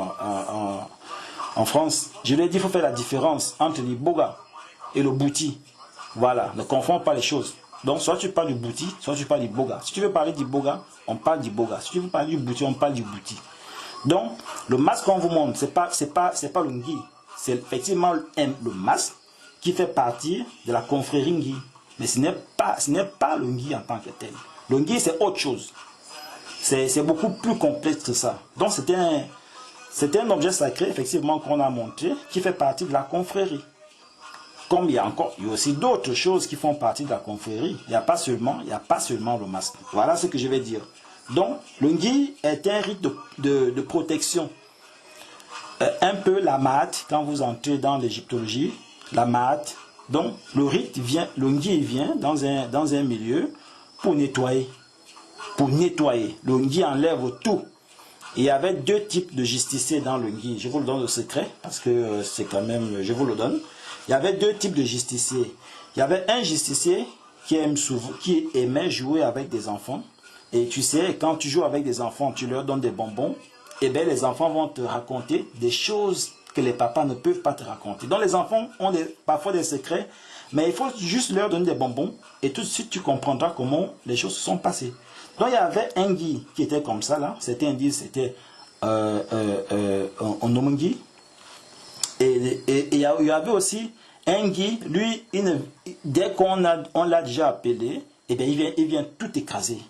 en France. Je lui ai dit qu'il faut faire la différence entre l'Iboga et le Bouti. Voilà, ne confonds pas les choses. Donc, soit tu parles du Bouti, soit tu parles du Boga. Si tu veux parler du Boga, on parle du Boga. Si tu veux parler du Bouti, on parle du Bouti. Donc, le masque qu'on vous montre, c'est pas le Ngui. C'est effectivement le masque qui fait partie de la confrérie Ngui. Mais ce n'est pas le Ngui en tant que tel. Le Ngui, c'est autre chose. C'est beaucoup plus complexe que ça. Donc, c'est un objet sacré, effectivement, qu'on a montré, qui fait partie de la confrérie. Comme il y a aussi d'autres choses qui font partie de la confrérie. Il n'y a pas seulement le masque. Voilà ce que je vais dire. Donc, le Ngui est un rite de protection. Un peu la Maat, quand vous entrez dans l'égyptologie, la Maat. Donc, le Ngui vient dans un milieu pour nettoyer. Le Ngui enlève tout. Et il y avait deux types de justiciers dans le Ngui. Je vous le donne au secret, parce que c'est quand même, je vous le donne. Il y avait deux types de justiciers. Il y avait un justicier qui aimait jouer avec des enfants. Et tu sais, quand tu joues avec des enfants, tu leur donnes des bonbons. Et bien, les enfants vont te raconter des choses que les papas ne peuvent pas te raconter. Donc, les enfants ont parfois des secrets, mais il faut juste leur donner des bonbons. Et tout de suite, tu comprendras comment les choses se sont passées. Donc, il y avait un Ngui qui était comme ça, là. C'était un Ngui, c'était un Ngui. Et il y avait aussi un Ngui, lui, dès qu'on l'a déjà appelé, eh bien, il vient tout écraser.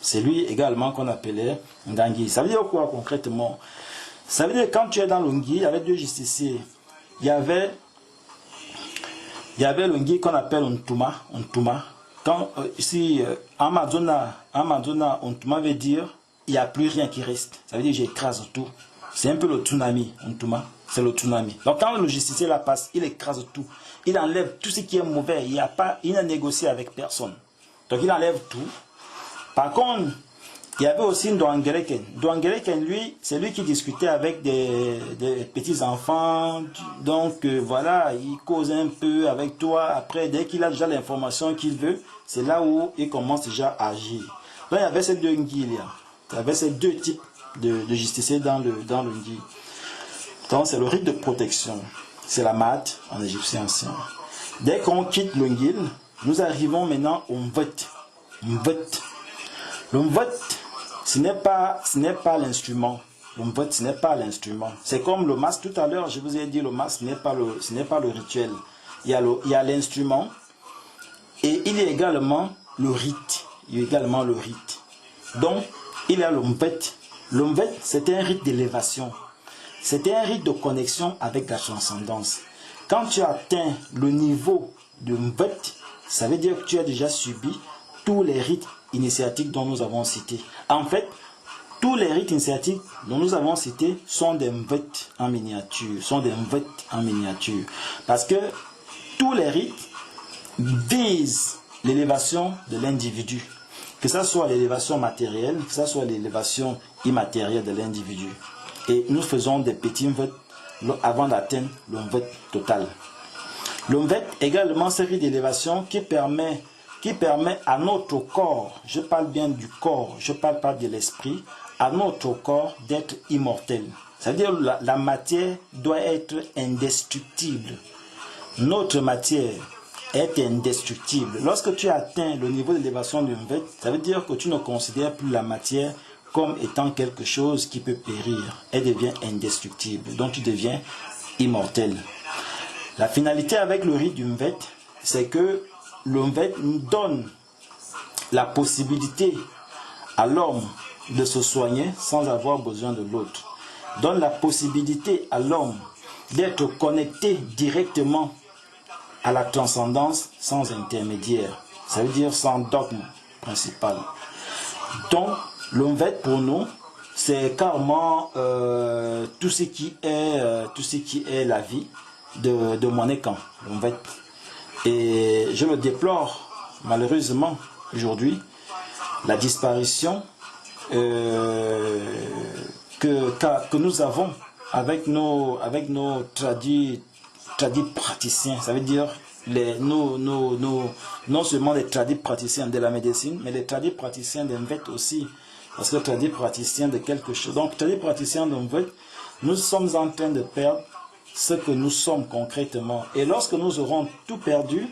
C'est lui également qu'on appelait Ngangui. Ça veut dire quoi concrètement? Ça veut dire que quand tu es dans le Ngui, il y avait deux justiciers. Il y avait le Ngui qu'on appelle Ontuma. Quand ici, Amazona, Ontuma veut dire il n'y a plus rien qui reste. Ça veut dire j'écrase tout. C'est un peu le tsunami, Ontuma. c'est le tsunami. Donc quand le justicier la passe, il écrase tout. Il enlève tout ce qui est mauvais. Il n'a négocié avec personne. Donc il enlève tout. Par contre, il y avait aussi Douanguereken. Douanguereken, lui, c'est lui qui discutait avec des petits-enfants. Donc voilà, il cause un peu avec toi. Après, dès qu'il a déjà l'information qu'il veut, c'est là où il commence déjà à agir. Donc il y avait ces deux Ngui. Il y avait ces deux types de justiciers dans le Ngui. Donc c'est le rite de protection. C'est la mat en égyptien ancien. Dès qu'on quitte le Ngil, nous arrivons maintenant au Mvet. Le Mvet, ce n'est pas l'instrument. Le Mvet, ce n'est pas l'instrument. C'est comme le mas tout à l'heure, je vous ai dit le mas, ce n'est pas le rituel. Il y a l'instrument et il y a également le rite. Donc, il y a le Mvet. Le Mvet, c'est un rite d'élévation. C'est un rite de connexion avec la transcendance. Quand tu atteins le niveau de Mvet, ça veut dire que tu as déjà subi tous les rites initiatiques dont nous avons cité. En fait, tous les rites initiatiques dont nous avons cité sont des Mvet en miniature. Parce que tous les rites visent l'élévation de l'individu. Que ce soit l'élévation matérielle, que ce soit l'élévation immatérielle de l'individu. Et nous faisons des petits Mvet avant d'atteindre le Mvet total. Le Mvet également c'est un rite d'élévation qui permet à notre corps, je parle bien du corps, je ne parle pas de l'esprit, à notre corps d'être immortel. C'est-à-dire la matière doit être indestructible. Notre matière est indestructible. Lorsque tu atteins le niveau d'élévation du Mvet, ça veut dire que tu ne considères plus la matière comme étant quelque chose qui peut périr. Elle devient indestructible. Donc tu deviens immortel. La finalité avec le rite du Mvet, c'est que le Mvet nous donne la possibilité à l'homme de se soigner sans avoir besoin de l'autre. Donne la possibilité à l'homme d'être connecté directement à la transcendance sans intermédiaire. Ça veut dire sans dogme principal. Donc, le Mvet pour nous, c'est carrément tout ce qui est la vie de Monécan, le Mvet. Et je le déplore malheureusement aujourd'hui, la disparition que nous avons avec nos tradis praticiens. Ça veut dire non seulement les tradis praticiens de la médecine, mais les tradis praticiens d'un Mvet aussi. Parce que tradis praticiens de quelque chose. Donc, tradis praticiens d'un Mvet, nous sommes en train de perdre ce que nous sommes concrètement. Et lorsque nous aurons tout perdu,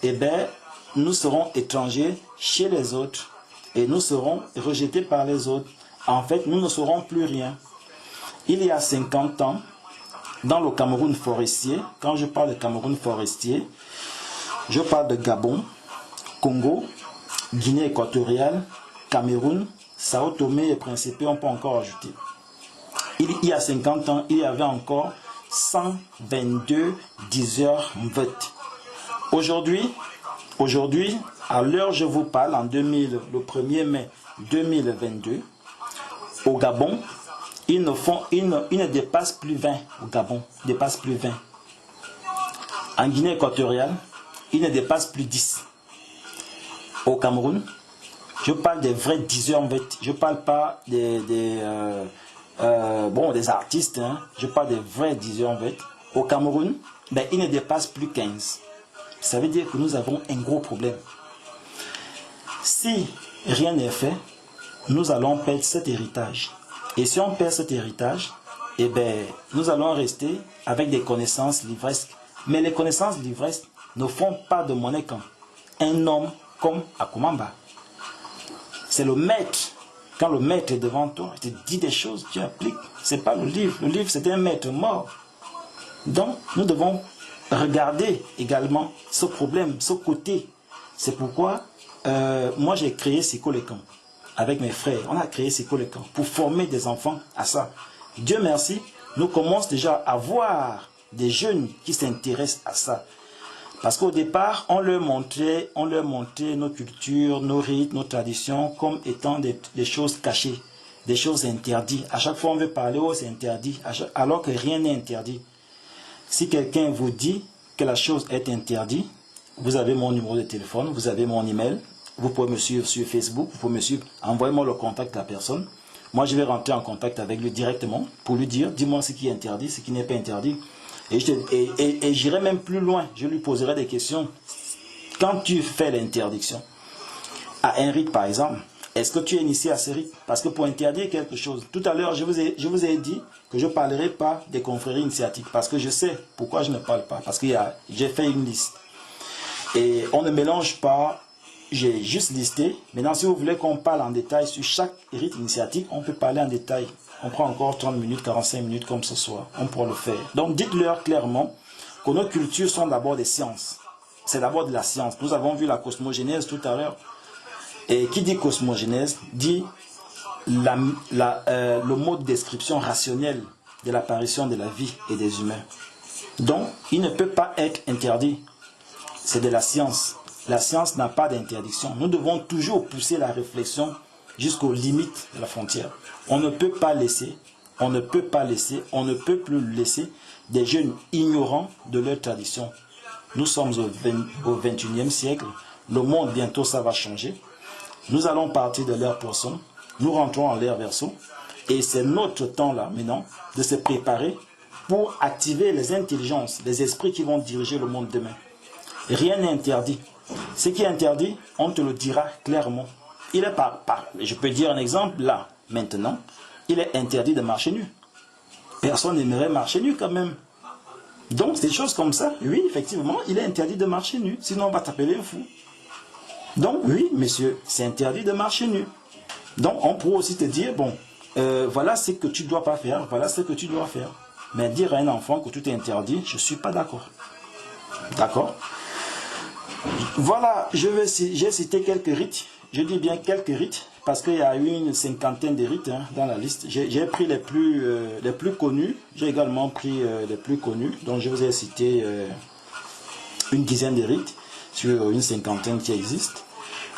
eh bien, nous serons étrangers chez les autres et nous serons rejetés par les autres. En fait, nous ne serons plus rien. Il y a 50 ans, dans le Cameroun forestier, quand je parle de Cameroun forestier, je parle de Gabon, Congo, Guinée équatoriale, Cameroun, Sao Tomé et Principe, on peut encore ajouter. Il y a 50 ans, il y avait encore 122 diseurs Mvet. Aujourd'hui, à l'heure où je vous parle, le 1er mai 2022, au Gabon, ils ne dépassent plus 20 au Gabon, dépassent plus 20. En Guinée équatoriale, ils ne dépassent plus 10. Au Cameroun, je parle des vrais diseurs Mvet, je ne parle pas des artistes, hein. Je parle des vrais diseurs Mvet. Au Cameroun, ben, ils ne dépassent plus 15. Ça veut dire que nous avons un gros problème. Si rien n'est fait, nous allons perdre cet héritage. Et si on perd cet héritage, eh ben, nous allons rester avec des connaissances livresques. Mais les connaissances livresques ne font pas de Monécan un homme comme Akumamba. C'est le maître. Quand le maître est devant toi, il te dit des choses, tu appliques. Ce n'est pas le livre. Le livre, c'est un maître mort. Donc, nous devons regarder également ce problème, ce côté. C'est pourquoi moi, j'ai créé Sikolekan avec mes frères. On a créé Sikolekan pour former des enfants à ça. Dieu merci, nous commençons déjà à voir des jeunes qui s'intéressent à ça. Parce qu'au départ, on leur montrait nos cultures, nos rites, nos traditions comme étant des choses cachées. des choses interdites. À chaque fois, on veut parler, oh, c'est interdit, alors que rien n'est interdit. Si quelqu'un vous dit que la chose est interdite, vous avez mon numéro de téléphone, vous avez mon email, vous pouvez me suivre sur Facebook, vous pouvez me suivre, envoyez-moi le contact de la personne. Moi, je vais rentrer en contact avec lui directement pour lui dire, dis-moi ce qui est interdit, ce qui n'est pas interdit. Et j'irai même plus loin, je lui poserai des questions. Quand tu fais l'interdiction à un rite, par exemple, est-ce que tu es initié à ce rite? Parce que pour interdire quelque chose, tout à l'heure, je vous ai dit que je ne parlerai pas des confréries initiatiques, parce que je sais pourquoi je ne parle pas, parce que j'ai fait une liste. Et on ne mélange pas, j'ai juste listé. Maintenant, si vous voulez qu'on parle en détail sur chaque rite initiatique, on peut parler en détail. On prend encore 30 minutes, 45 minutes comme ce soir. On pourra le faire. Donc, dites-leur clairement que nos cultures sont d'abord des sciences. C'est d'abord de la science. Nous avons vu la cosmogénèse tout à l'heure. Et qui dit cosmogénèse dit le mode de description rationnel de l'apparition de la vie et des humains. Donc, il ne peut pas être interdit. C'est de la science. La science n'a pas d'interdiction. Nous devons toujours pousser la réflexion jusqu'aux limites de la frontière. On ne peut pas laisser, on ne peut plus laisser des jeunes ignorants de leur tradition. Nous sommes au 21e siècle. Le monde, bientôt, ça va changer. Nous allons partir de l'ère poisson. Nous rentrons en l'ère verseau. Et c'est notre temps là, maintenant, de se préparer pour activer les intelligences, les esprits qui vont diriger le monde demain. Rien n'est interdit. Ce qui est interdit, on te le dira clairement. Il est je peux dire un exemple là, maintenant. Il est interdit de marcher nu. Personne n'aimerait marcher nu quand même. Donc, des choses comme ça, oui, effectivement, il est interdit de marcher nu. Sinon, on va t'appeler un fou. Donc, oui, monsieur, c'est interdit de marcher nu. Donc, on pourrait aussi te dire, bon, voilà ce que tu ne dois pas faire, voilà ce que tu dois faire. Mais dire à un enfant que tout est interdit, je ne suis pas d'accord. D'accord? Voilà, j'ai cité quelques rites. Je dis bien quelques rites, parce qu'il y a eu une cinquantaine de rites dans la liste. J'ai pris les plus connus. J'ai également pris les plus connus. Donc je vous ai cité une dizaine de rites sur une cinquantaine qui existent.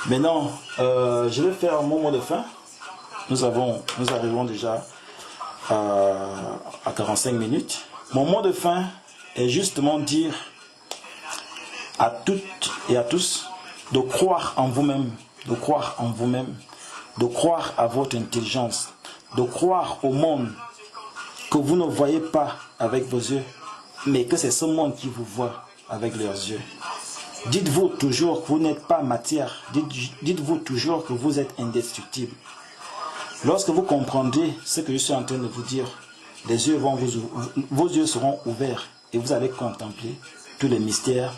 Maintenant, je vais faire mon mot de fin. Nous arrivons déjà à 45 minutes. Mon mot de fin est justement dire à toutes et à tous de croire en vous-même, de croire en vous-même, de croire à votre intelligence, de croire au monde que vous ne voyez pas avec vos yeux, mais que c'est ce monde qui vous voit avec leurs yeux. Dites-vous toujours que vous n'êtes pas matière, dites-vous toujours que vous êtes indestructible. Lorsque vous comprendrez ce que je suis en train de vous dire, vos yeux seront ouverts et vous allez contempler tous les mystères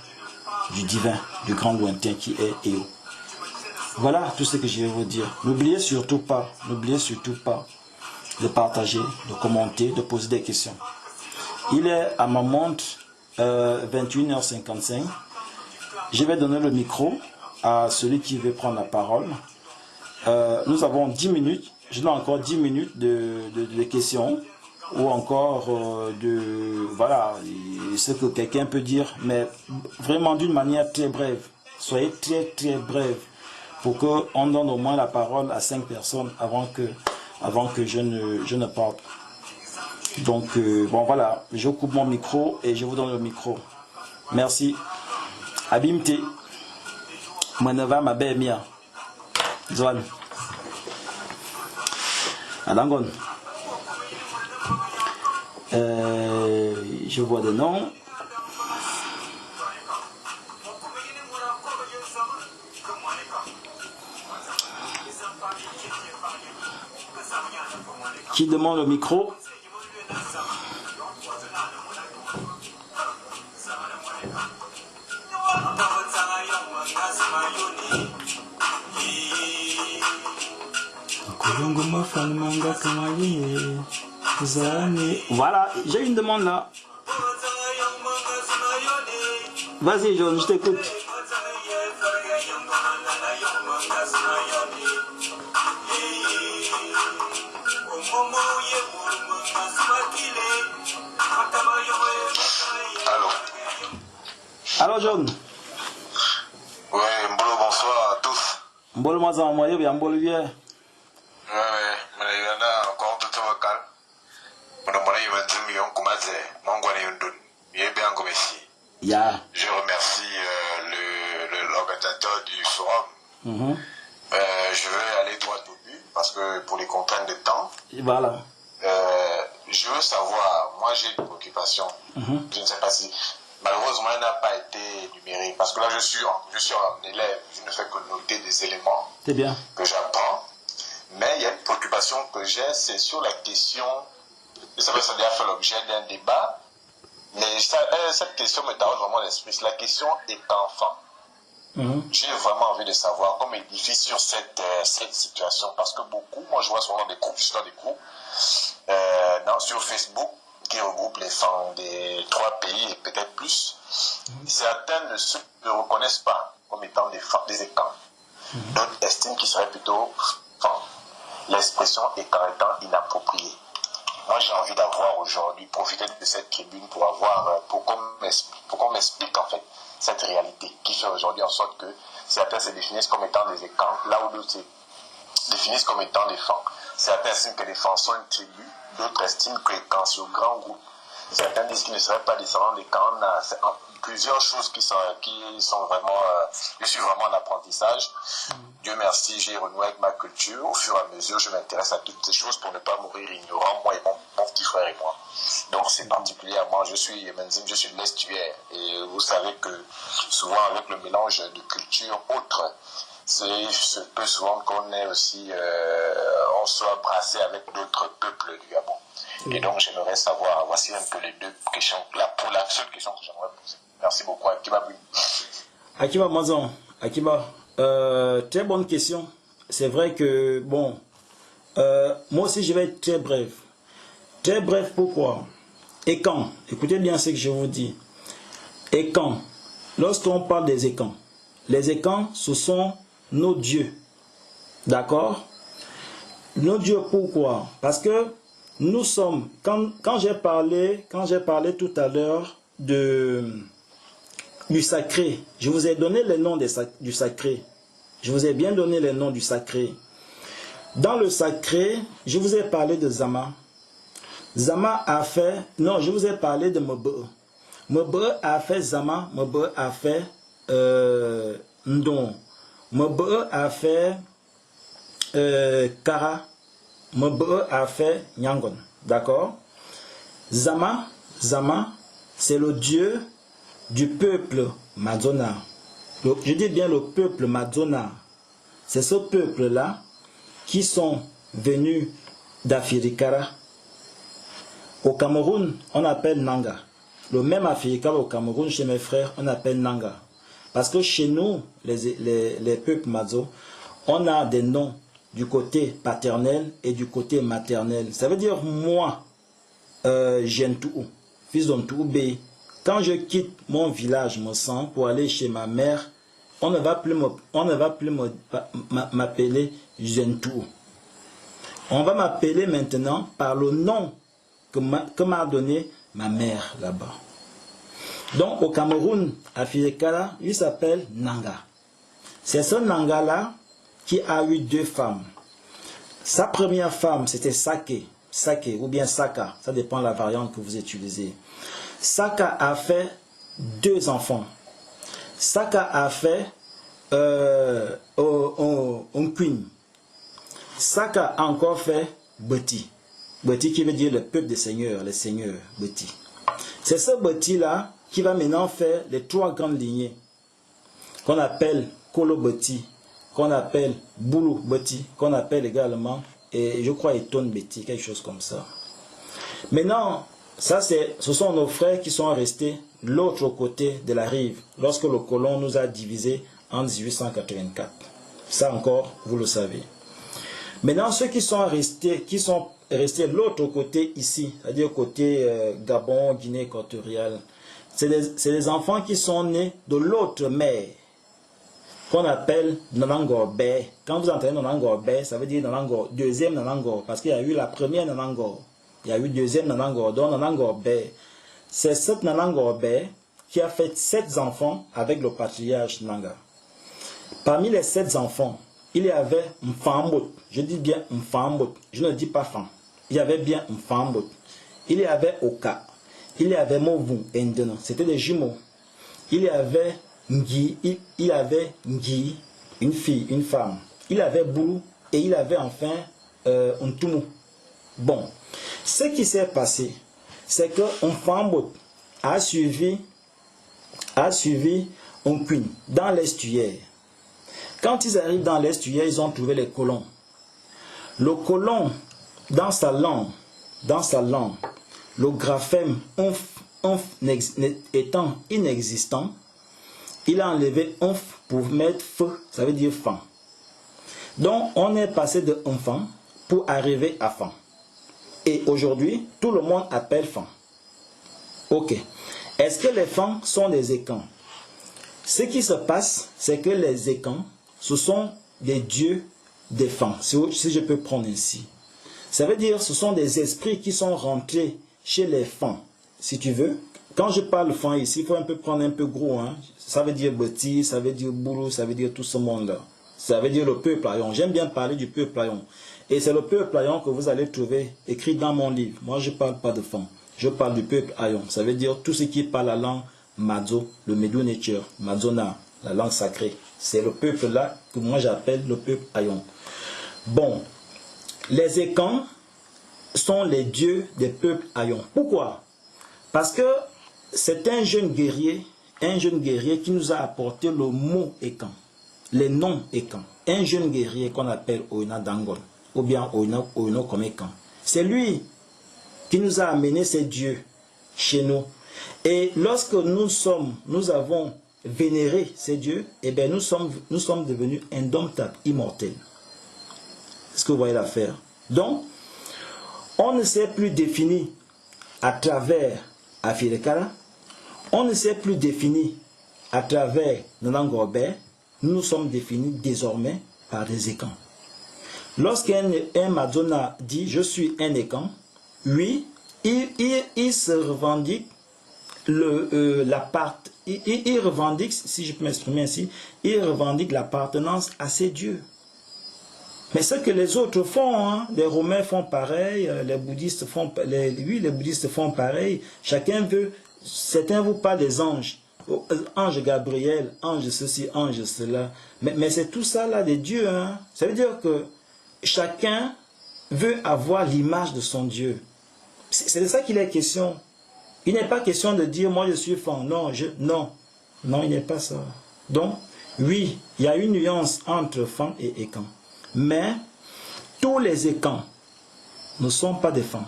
du divin, du grand lointain qui est Eo. Voilà tout ce que je vais vous dire. N'oubliez surtout pas de partager, de commenter, de poser des questions. Il est à ma montre 21h55. Je vais donner le micro à celui qui veut prendre la parole. Nous avons 10 minutes. Je donne encore 10 minutes de questions ou encore voilà, ce que quelqu'un peut dire, mais vraiment d'une manière très brève. Soyez très très brève pour qu'on donne au moins la parole à 5 personnes avant que je ne parte. Donc, bon voilà, je coupe mon micro et je vous donne le micro. Merci. Abimte. Manava Mabemia. Zwan. Alangon. Je vois des noms. Qui demande le micro? Voilà, j'ai une demande là. Vas-y, John, je t'écoute. Allô. Allô, John. Ouais, Mbolo, bonsoir à tous. Mbolo Mazan, moi, bien, Mbolo, bien. Ouais, mais Yeah. Je remercie l'organisateur du forum. Je vais aller droit au but parce que pour les contraintes de temps. Et voilà. Je veux savoir, moi j'ai une préoccupation. Je ne sais pas si, malheureusement, elle n'a pas été numérique parce que là je suis un élève, je ne fais que noter des éléments que j'apprends. Mais il y a une préoccupation que j'ai, c'est sur la question, je sais pas si ça a déjà fait l'objet d'un débat, mais cette question me taraude vraiment l'esprit, c'est la question état-enfant. J'ai vraiment envie de savoir comment il diffuse sur cette situation parce que beaucoup, moi je vois souvent des groupes, sur Facebook qui regroupent les femmes des 3 pays et peut-être plus. Certains ne se reconnaissent pas comme étant des écans. D'autres estiment qu'il serait plutôt l'expression écran étant inappropriée. Moi j'ai envie d'avoir aujourd'hui, profiter de cette tribune pour qu'on m'explique en fait cette réalité qui fait aujourd'hui en sorte que certains se définissent comme étant des écans, là où d'autres se définissent comme étant des fans. Certains estiment que les fans sont une tribu, d'autres estiment que les camps sont un grand groupe. Certains disent qu'ils ne seraient pas descendants des camps. On a plusieurs choses qui sont vraiment, je suis vraiment en apprentissage. Dieu merci, j'ai renoué avec ma culture. Au fur et à mesure, je m'intéresse à toutes ces choses pour ne pas mourir ignorant, moi et mon petit frère et moi. Donc c'est particulièrement, je suis de l'estuaire. Et vous savez que souvent avec le mélange de cultures autres, se peut souvent qu'on est aussi, on soit brassé avec d'autres peuples du Gabon. Et donc j'aimerais savoir, voici un peu les 2 questions, pour la seule question que j'aimerais poser. Merci beaucoup, Akiba Bui. Akiba Mazon, Akiba, très bonne question. C'est vrai que, bon, moi aussi je vais être très bref. Très bref, pourquoi? Et quand? Écoutez bien ce que je vous dis. Et quand? Lorsqu'on parle des écans, les écans, ce sont nos dieux. D'accord? Nos dieux, pourquoi? Parce que nous sommes, quand j'ai parlé tout à l'heure du sacré, je vous ai donné les noms du sacré. Je vous ai bien donné les noms du sacré. Dans le sacré, je vous ai parlé de Zama. Zama a fait, non, je vous ai parlé de Mebe. Mebe a fait Zama, Mebe a fait Ndon. Mebe a fait Kara. Mebe a fait Nyangon. D'accord? Zama, c'est le dieu du peuple Madzona. Je dis bien le peuple Madzona. C'est ce peuple-là qui sont venus d'Afirikara. Au Cameroun, on appelle Nanga. Le même Afirikara au Cameroun, chez mes frères, on appelle Nanga. Parce que chez nous, les peuples Madzo, on a des noms du côté paternel et du côté maternel. Ça veut dire moi, Gentou, fils d'Ontoubé, quand je quitte mon village, mon sang, pour aller chez ma mère, on ne va plus m'appeler Gentou. On va m'appeler maintenant par le nom que m'a donné ma mère là-bas. Donc au Cameroun, à Fiekala, il s'appelle Nanga. C'est ce Nanga-là qui a eu 2 femmes. Sa première femme, c'était Sake ou bien Saka, ça dépend de la variante que vous utilisez. Saka a fait 2 enfants. Saka a fait un queen. Saka a encore fait Beti. Beti qui veut dire le peuple des seigneurs, les seigneurs, Beti. C'est ce Beti-là qui va maintenant faire les 3 grandes lignées qu'on appelle Kolo Beti, qu'on appelle Boulou Beti, qu'on appelle également, et je crois, Eton Beti, quelque chose comme ça. Maintenant, ce sont nos frères qui sont restés de l'autre côté de la rive, lorsque le colon nous a divisés en 1884. Ça encore, vous le savez. Maintenant, ceux qui sont restés de l'autre côté ici, c'est-à-dire côté Gabon, Guinée équatoriale, c'est des enfants qui sont nés de l'autre mère, qu'on appelle Nanangor Bé. Quand vous entendez Nanangor Bé, ça veut dire Nanangor, deuxième Nanangor, parce qu'il y a eu la première Nanangor, il y a eu deuxième Nanangor, donc Nanangor Bé. C'est cette Nanangor Bé qui a fait 7 enfants avec le patriarche Nanga. Parmi les 7 enfants, il y avait Mfambot, je dis bien Mfambot, je ne dis pas fan. Il y avait bien Mfambot. il y avait Oka, il y avait Movu et Ndeno, c'était des jumeaux. Il y avait Ngi, il y avait Ngi, une fille, une femme. Il y avait Boulou et il y avait enfin Ntumu. Bon, ce qui s'est passé, c'est que Mfambo a suivi Onquin dans l'estuaire. Quand ils arrivent dans l'estuaire, ils ont trouvé les colons. Le colon, dans sa langue, le graphème onf étant inexistant, il a enlevé onf pour mettre feu, ça veut dire fan. Donc on est passé de enfant pour arriver à fan. Et aujourd'hui, tout le monde appelle fan. Ok. Est-ce que les fans sont des écans? Ce qui se passe, c'est que les écans, ce sont des dieux des fans, si je peux prendre ainsi. Ça veut dire ce sont des esprits qui sont rentrés chez les fans, si tu veux. Quand je parle fan ici, il faut un peu prendre un peu gros. Hein. Ça veut dire Beti, ça veut dire Boulou, ça veut dire tout ce monde-là. Ça veut dire le peuple Ayon. J'aime bien parler du peuple Ayon. Et c'est le peuple Ayon que vous allez trouver écrit dans mon livre. Moi, je ne parle pas de fans. Je parle du peuple Ayon. Ça veut dire tout ce qui parle la langue Madzo, le Medu Nature, Madzona, la langue sacrée. C'est le peuple là que moi j'appelle le peuple Ayon. Bon, les Écans sont les dieux des peuples Ayon. Pourquoi? Parce que c'est un jeune guerrier qui nous a apporté le mot Écan, les noms Écan. Un jeune guerrier qu'on appelle Oina Dangol, ou bien Oino comme Écan. C'est lui qui nous a amené ces dieux chez nous. Et lorsque nous avons vénéré ces dieux, eh bien nous sommes devenus indomptables, immortels. Est-ce que vous voyez l'affaire? Donc, on ne s'est plus défini à travers Afilekara, on ne s'est plus défini à travers Nanangorbe, nous nous sommes définis désormais par des écans. Lorsqu'un Madzona dit « je suis un écan », oui, il se revendique il revendique, si je peux m'exprimer ainsi, il revendique l'appartenance à ces dieux. Mais ce que les autres font, hein, les Romains font pareil, les bouddhistes font pareil. Chacun veut, certains vous parlent des anges, ange Gabriel, ange ceci, ange cela. Mais c'est tout ça là des dieux. Hein. Ça veut dire que chacun veut avoir l'image de son Dieu. C'est de ça qu'il est question. Il n'est pas question de dire moi je suis fan. Non, non, il n'est pas ça. Donc, oui, il y a une nuance entre fan et écan. Mais tous les écans ne sont pas des fans.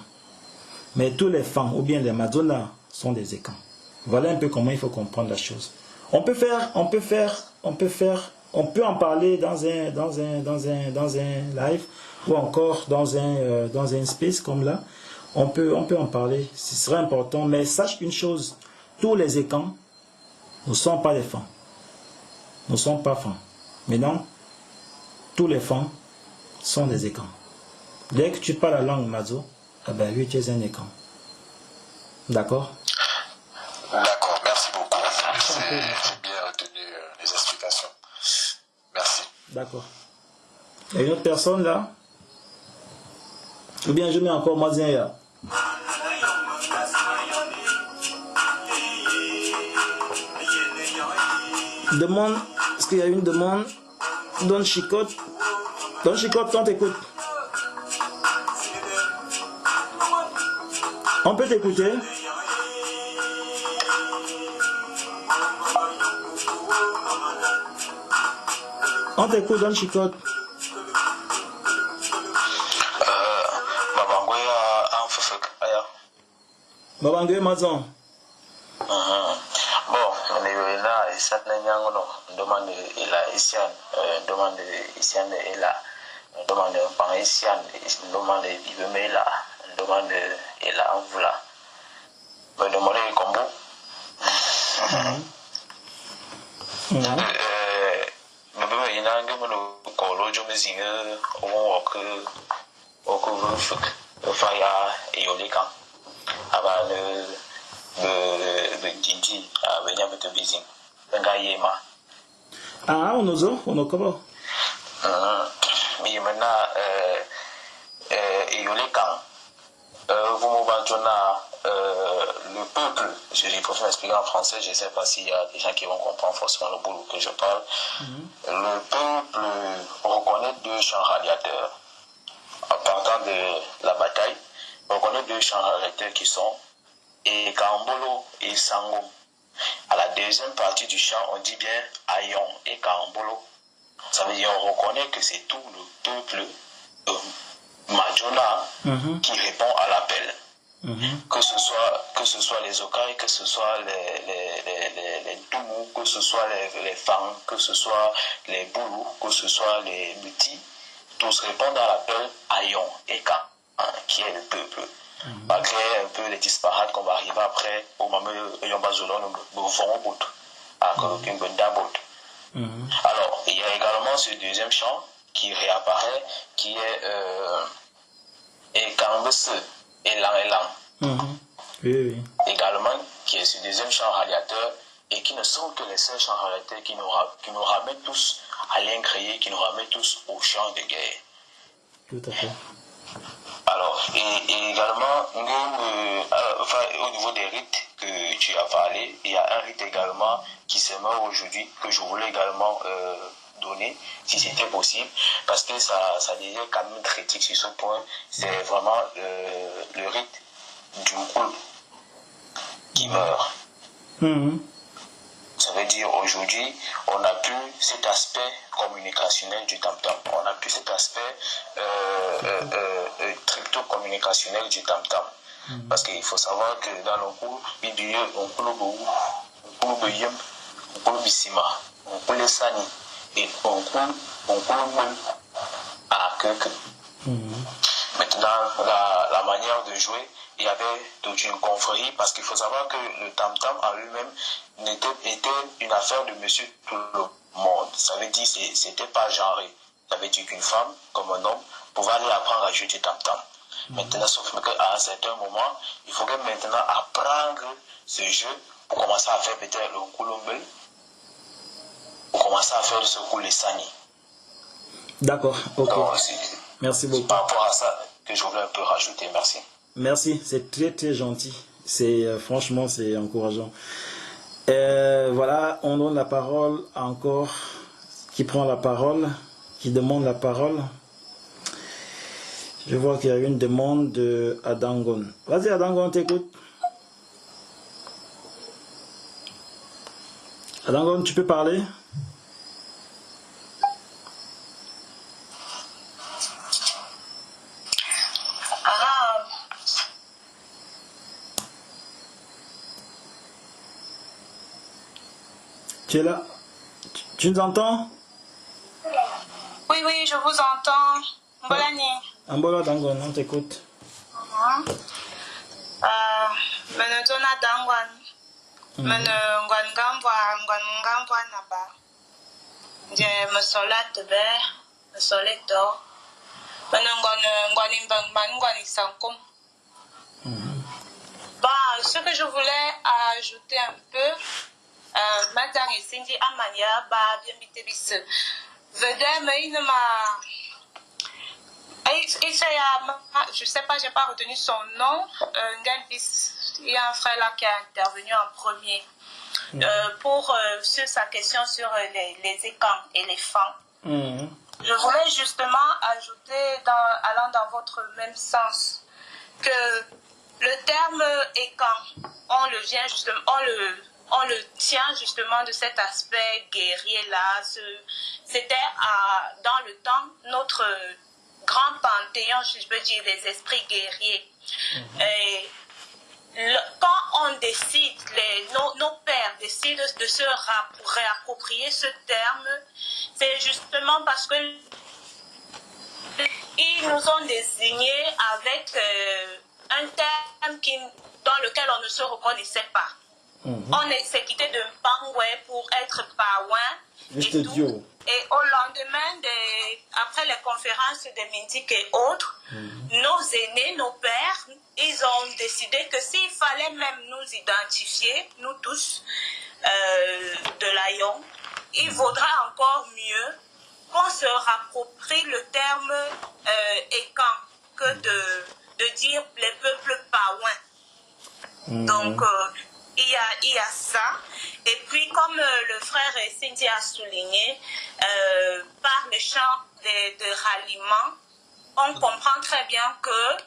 Mais tous les fans, ou bien les Madonna, sont des écans. Voilà un peu comment il faut comprendre la chose. On peut en parler dans un live ou encore dans un space comme là. On peut en parler, ce serait important, mais sache une chose, tous les écans ne sont pas des fans. Ne sont pas fans. Maintenant, tous les fans sont des écans. Dès que tu parles la langue Mazo, eh ben lui tu es un écan. D'accord? D'accord, merci beaucoup. J'ai bien retenu les explications. Merci. D'accord. Il y a une autre personne là? Ou bien je mets encore Mazien là? Demande, est-ce qu'il y a une demande? Don Chicote, on t'écoute. On peut t'écouter? On t'écoute, Don Chicote. Babangoye Mazon. Bon, on est là, et ça demande la Isian, demande Isian et la demande par Isian, demande Ibemela, demande et la Envola. Me demander combo. Me il a un gamin au colo, je me dis au fire et au lécan. Avant le Gigi, venir avec le bising. Ah, on a comment? Mais maintenant, il y a les camps. Vumobajona, le peuple, je préfère m'expliquer en français, je ne sais pas s'il y a des gens qui vont comprendre forcément le boulot que je parle. Le peuple reconnaît deux champs radiateurs. En partant de la bataille, on reconnaît deux champs radiateurs qui sont Ekambolo et Sangom. À la deuxième partie du chant, on dit bien Ayon et Kambolo. Ça veut dire on reconnaît que c'est tout le peuple Majona qui répond à l'appel. Que ce soit les Okai, que ce soit les Toumou, que ce soit les Fang, que ce soit les Boulou, que ce soit les Muti, tous répondent à l'appel Ayon et Ka, qui est le peuple. Malgré un peu les disparates qu'on va arriver après, au moment où on va jouer au fond à Alors, il y a également ce deuxième chant qui réapparaît, qui est Ekambese et Lang. Oui. Également, qui est ce deuxième chant radiateur et qui ne sont que les seuls chants radiateurs qui nous ramènent tous à l'incréé, qui nous ramènent tous au champ de guerre. Tout à fait. Alors, et également, au niveau des rites que tu as parlé, il y a un rite également qui se meurt aujourd'hui, que je voulais également donner, si c'était possible, parce que ça devient quand même critique sur ce point. C'est vraiment le rite du Nkul qui meurt. Ça veut dire aujourd'hui, on n'a plus cet aspect communicationnel du tam-tam. On n'a plus cet aspect crypto-communicationnel du tam-tam. Parce qu'il faut savoir que dans le cours, il y a un Maintenant, la manière de jouer, il y avait toute une confrérie, parce qu'il faut savoir que le tam-tam en lui-même était une affaire de monsieur tout le monde. Ça veut dire que c'était pas genré. Ça veut dire qu'une femme, comme un homme, pouvait aller apprendre à jouer du tam-tam. Maintenant, sauf qu'à un certain moment, il faudrait maintenant apprendre ce jeu pour commencer à faire peut-être le koulombel, pour commencer à faire ce koulesani. D'accord, ok. Donc, merci beaucoup. Par rapport à ça que je voulais un peu rajouter, merci. Merci, c'est très gentil. Franchement, c'est encourageant. Voilà, on donne la parole encore. Qui prend la parole, qui demande la parole. Je vois qu'il y a une demande de Adangon. Vas-y Adangon, on t'écoute. Adangon, tu peux parler? Tu es là? Tu nous entends? Oui, je vous entends. Mbolani. Ambola Dangon, on t'écoute. Menotona Dangwan. Ngwan naba. Je me solat be, me soleto. Ce que je voulais ajouter un peu, maintenant ici, Amania, bien bitebis. Je sais pas, j'ai pas retenu son nom. Il y a un frère là qui a intervenu en premier sur sa question sur les écans et les fans. Je voulais justement ajouter, allant dans votre même sens, que le terme écan, on le tient justement de cet aspect guerrier-là. C'était dans le temps notre grand panthéon, je peux dire, des esprits guerriers. Et quand on décide, nos pères décident de se réapproprier ce terme, c'est justement parce que ils nous ont désignés avec un terme dans lequel on ne se reconnaissait pas. On s'est quitté de Mpangwe pour être Paouin et tout. Et au lendemain, après les conférences de Mindik et autres, nos aînés, nos pères, ils ont décidé que s'il fallait même nous identifier, nous tous, de l'Aïon, il vaudra encore mieux qu'on se rapproprie le terme écan que de dire les peuples paouins. Donc, il y a ça. Et puis, comme le frère Cindy a souligné, par le chant de ralliement, on comprend très bien que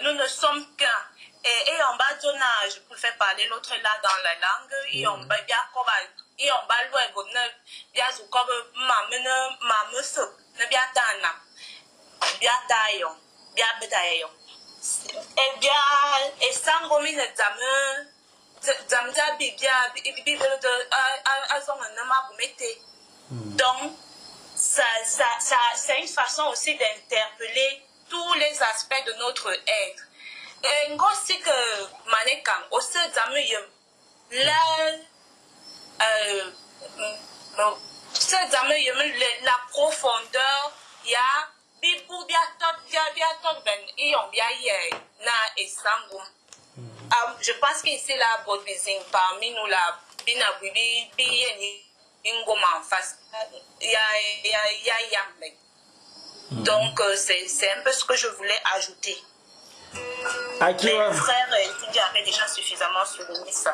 nous ne sommes qu'un. Et en bas de je préfère parler l'autre là dans la langue, et on va bien comme et on va loin bien comme mamuse ne bien tana bien taillon bien bétaillon et bien et sans gomme ne zamza bibia bibi de azon ne ma gommete. Donc c'est une façon aussi d'interpeller tous les aspects de notre être. Et aussi que manekam aussi la profondeur il y a bibu biatot ben et on bien na esango. Je pense que c'est la bodizing parmi nous la bina bibi bi ingoma en face il y a yambe. Donc c'est un peu ce que je voulais ajouter. Akira. Mes frères Cindy avaient déjà suffisamment souligné ça.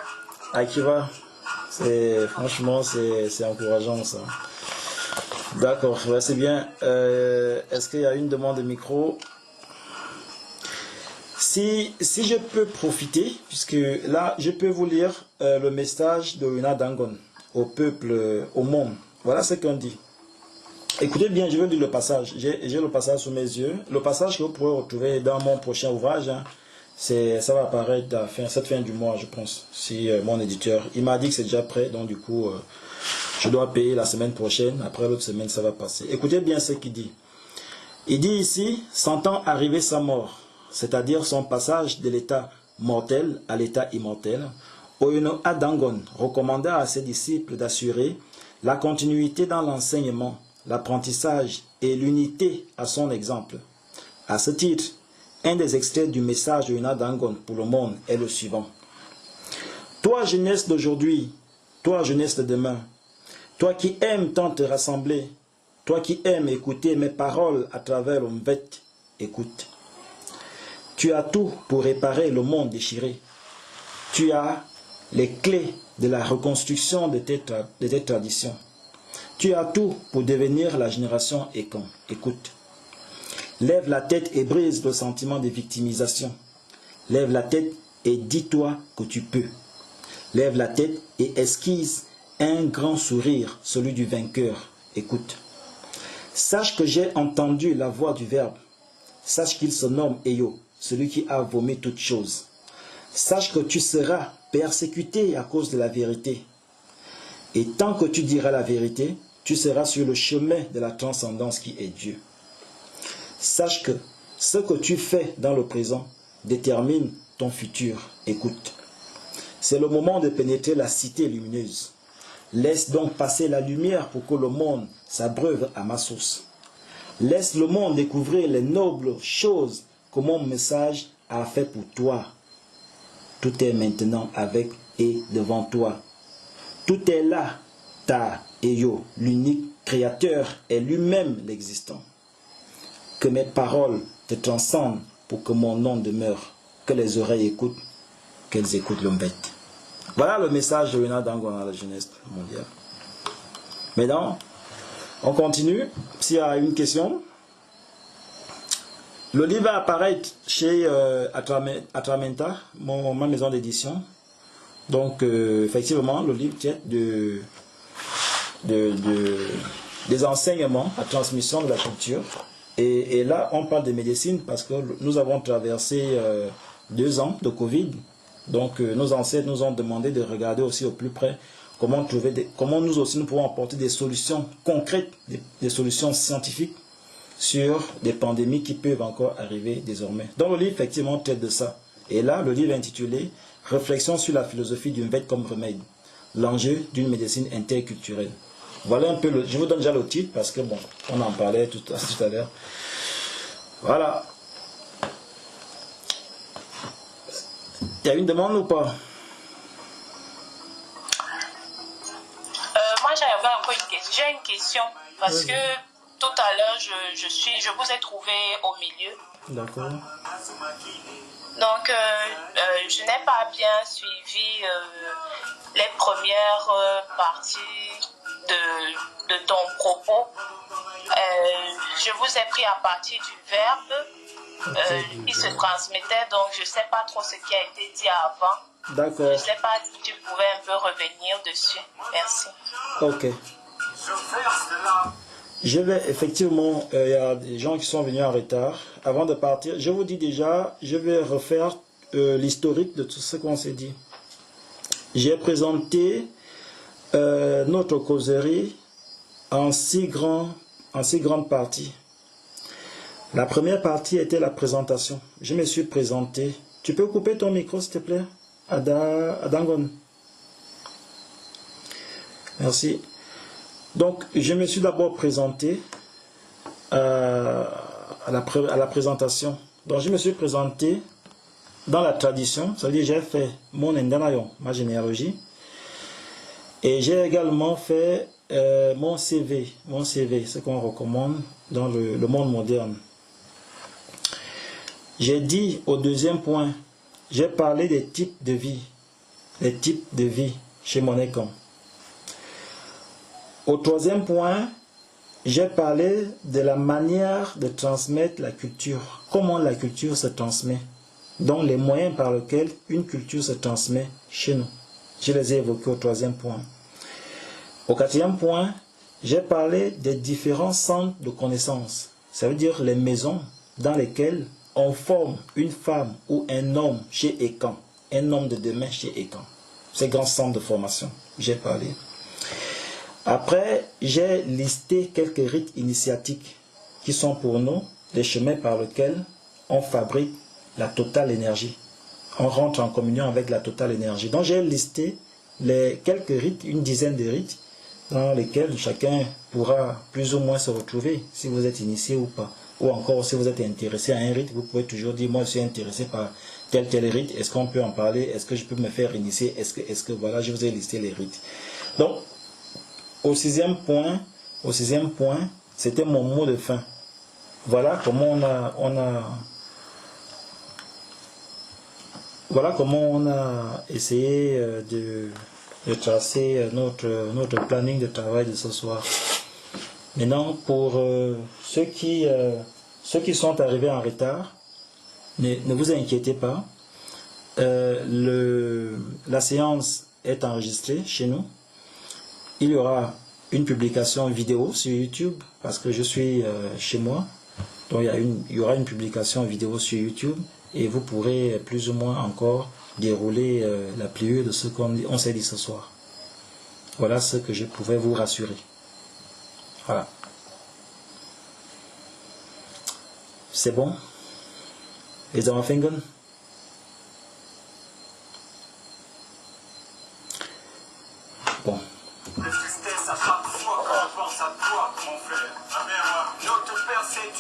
Akira, franchement c'est encourageant ça. D'accord, ouais, c'est bien. Est-ce qu'il y a une demande de micro? Si je peux profiter, puisque là je peux vous lire le message de Oina Dangon au peuple, au monde. Voilà ce qu'on dit. Écoutez bien, je vais lire le passage. J'ai le passage sous mes yeux. Le passage que vous pourrez retrouver dans mon prochain ouvrage, hein, ça va apparaître à cette fin du mois, je pense. Si mon éditeur, il m'a dit que c'est déjà prêt, donc du coup, je dois payer la semaine prochaine. Après l'autre semaine, ça va passer. Écoutez bien ce qu'il dit. Il dit ici, sentant arriver sa mort, c'est-à-dire son passage de l'état mortel à l'état immortel, Oyono Adangon recommanda à ses disciples d'assurer la continuité dans l'enseignement, l'apprentissage et l'unité à son exemple. À ce titre, un des extraits du message de Oyono Adangon pour le monde est le suivant. Toi, jeunesse d'aujourd'hui, toi, jeunesse de demain, toi qui aimes tant te rassembler, toi qui aimes écouter mes paroles à travers l'Omvet, écoute. Tu as tout pour réparer le monde déchiré. Tu as les clés de la reconstruction de tes traditions. Tu as tout pour devenir la génération Ekan. Écoute. Lève la tête et brise le sentiment de victimisation. Lève la tête et dis-toi que tu peux. Lève la tête et esquisse un grand sourire, celui du vainqueur. Écoute. Sache que j'ai entendu la voix du Verbe. Sache qu'il se nomme Eyo, celui qui a vomi toutes choses. Sache que tu seras persécuté à cause de la vérité. Et tant que tu diras la vérité, tu seras sur le chemin de la transcendance qui est Dieu. Sache que ce que tu fais dans le présent détermine ton futur. Écoute. C'est le moment de pénétrer la cité lumineuse. Laisse donc passer la lumière pour que le monde s'abreuve à ma source. Laisse le monde découvrir les nobles choses que mon message a fait pour toi. Tout est maintenant avec et devant toi. Tout est là, Ta et Yo, l'unique créateur est lui-même l'existant. Que mes paroles te transcendent pour que mon nom demeure. Que les oreilles écoutent, qu'elles écoutent l'Omvet. Voilà le message de Oyono Adangon à la jeunesse mondiale. Maintenant, on continue. S'il y a une question. Le livre va apparaître chez Atramenta, ma maison d'édition. Donc, effectivement, le livre traite des enseignements, la transmission de la culture. Et là, on parle de médecine parce que nous avons traversé 2 ans de Covid. Donc, nos ancêtres nous ont demandé de regarder aussi au plus près comment nous aussi nous pouvons apporter des solutions concrètes, des solutions scientifiques sur des pandémies qui peuvent encore arriver désormais. Donc le livre effectivement traite de ça. Et là, le livre est intitulé « Réflexion sur la philosophie du Mvet comme remède, l'enjeu d'une médecine interculturelle ». Voilà un peu, je vous donne déjà le titre parce que bon, on en parlait tout à l'heure. Voilà. Il y a une demande ou pas? Moi j'avais encore une question. J'ai une question parce que tout à l'heure, je vous ai trouvé au milieu. D'accord. Donc, je n'ai pas bien suivi les premières parties de ton propos. Je vous ai pris à partir du verbe qui se transmettait, donc je ne sais pas trop ce qui a été dit avant. D'accord. Je ne sais pas si tu pouvais un peu revenir dessus. Merci. Ok. Je vais effectivement, il y a des gens qui sont venus en retard. Avant de partir, je vous dis déjà, je vais refaire l'historique de tout ce qu'on s'est dit. J'ai présenté notre causerie en six grandes parties. La première partie était la présentation. Je me suis présenté. Tu peux couper ton micro, s'il te plaît, Adangon. Merci. Donc, je me suis d'abord présenté à la présentation. Donc, je me suis présenté dans la tradition. Ça veut dire j'ai fait mon Ndanayon, ma généalogie. Et j'ai également fait mon CV, ce qu'on recommande dans le monde moderne. J'ai dit au deuxième point, j'ai parlé des types de vie. Les types de vie chez Monécom. Au troisième point, j'ai parlé de la manière de transmettre la culture. Comment la culture se transmet. Donc les moyens par lesquels une culture se transmet chez nous. Je les ai évoqués au troisième point. Au quatrième point, j'ai parlé des différents centres de connaissances. Ça veut dire les maisons dans lesquelles on forme une femme ou un homme chez Ekan. Un homme de demain chez Ekan. Ces grands centres de formation, j'ai parlé. Après, j'ai listé quelques rites initiatiques qui sont pour nous les chemins par lesquels on fabrique la totale énergie. On rentre en communion avec la totale énergie. Donc j'ai listé quelques rites, une dizaine de rites, dans lesquels chacun pourra plus ou moins se retrouver, si vous êtes initié ou pas. Ou encore, si vous êtes intéressé à un rite, vous pouvez toujours dire, moi je suis intéressé par tel rite, est-ce qu'on peut en parler, est-ce que je peux me faire initier, est-ce que voilà, je vous ai listé les rites. Donc, au sixième point, c'était mon mot de fin. Voilà comment on a essayé de tracer notre planning de travail de ce soir. Maintenant, pour ceux qui sont arrivés en retard, ne vous inquiétez pas. La séance est enregistrée chez nous. Il y aura une publication vidéo sur YouTube, parce que je suis chez moi. Donc il y aura une publication vidéo sur YouTube, et vous pourrez plus ou moins encore dérouler la pliure de ce qu'on s'est dit ce soir. Voilà ce que je pouvais vous rassurer. Voilà. C'est bon? Les Amafingen? Bon.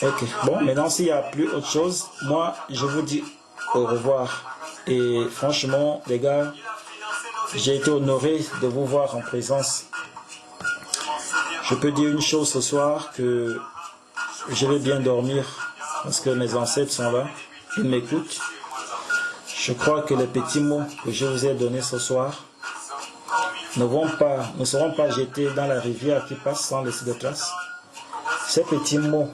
Ok, bon, maintenant s'il n'y a plus autre chose, moi je vous dis au revoir. Et franchement, les gars, j'ai été honoré de vous voir en présence. Je peux dire une chose ce soir, que je vais bien dormir, parce que mes ancêtres sont là, ils m'écoutent. Je crois que les petits mots que je vous ai donnés ce soir ne seront pas jetés dans la rivière qui passe sans laisser de traces. Ces petits mots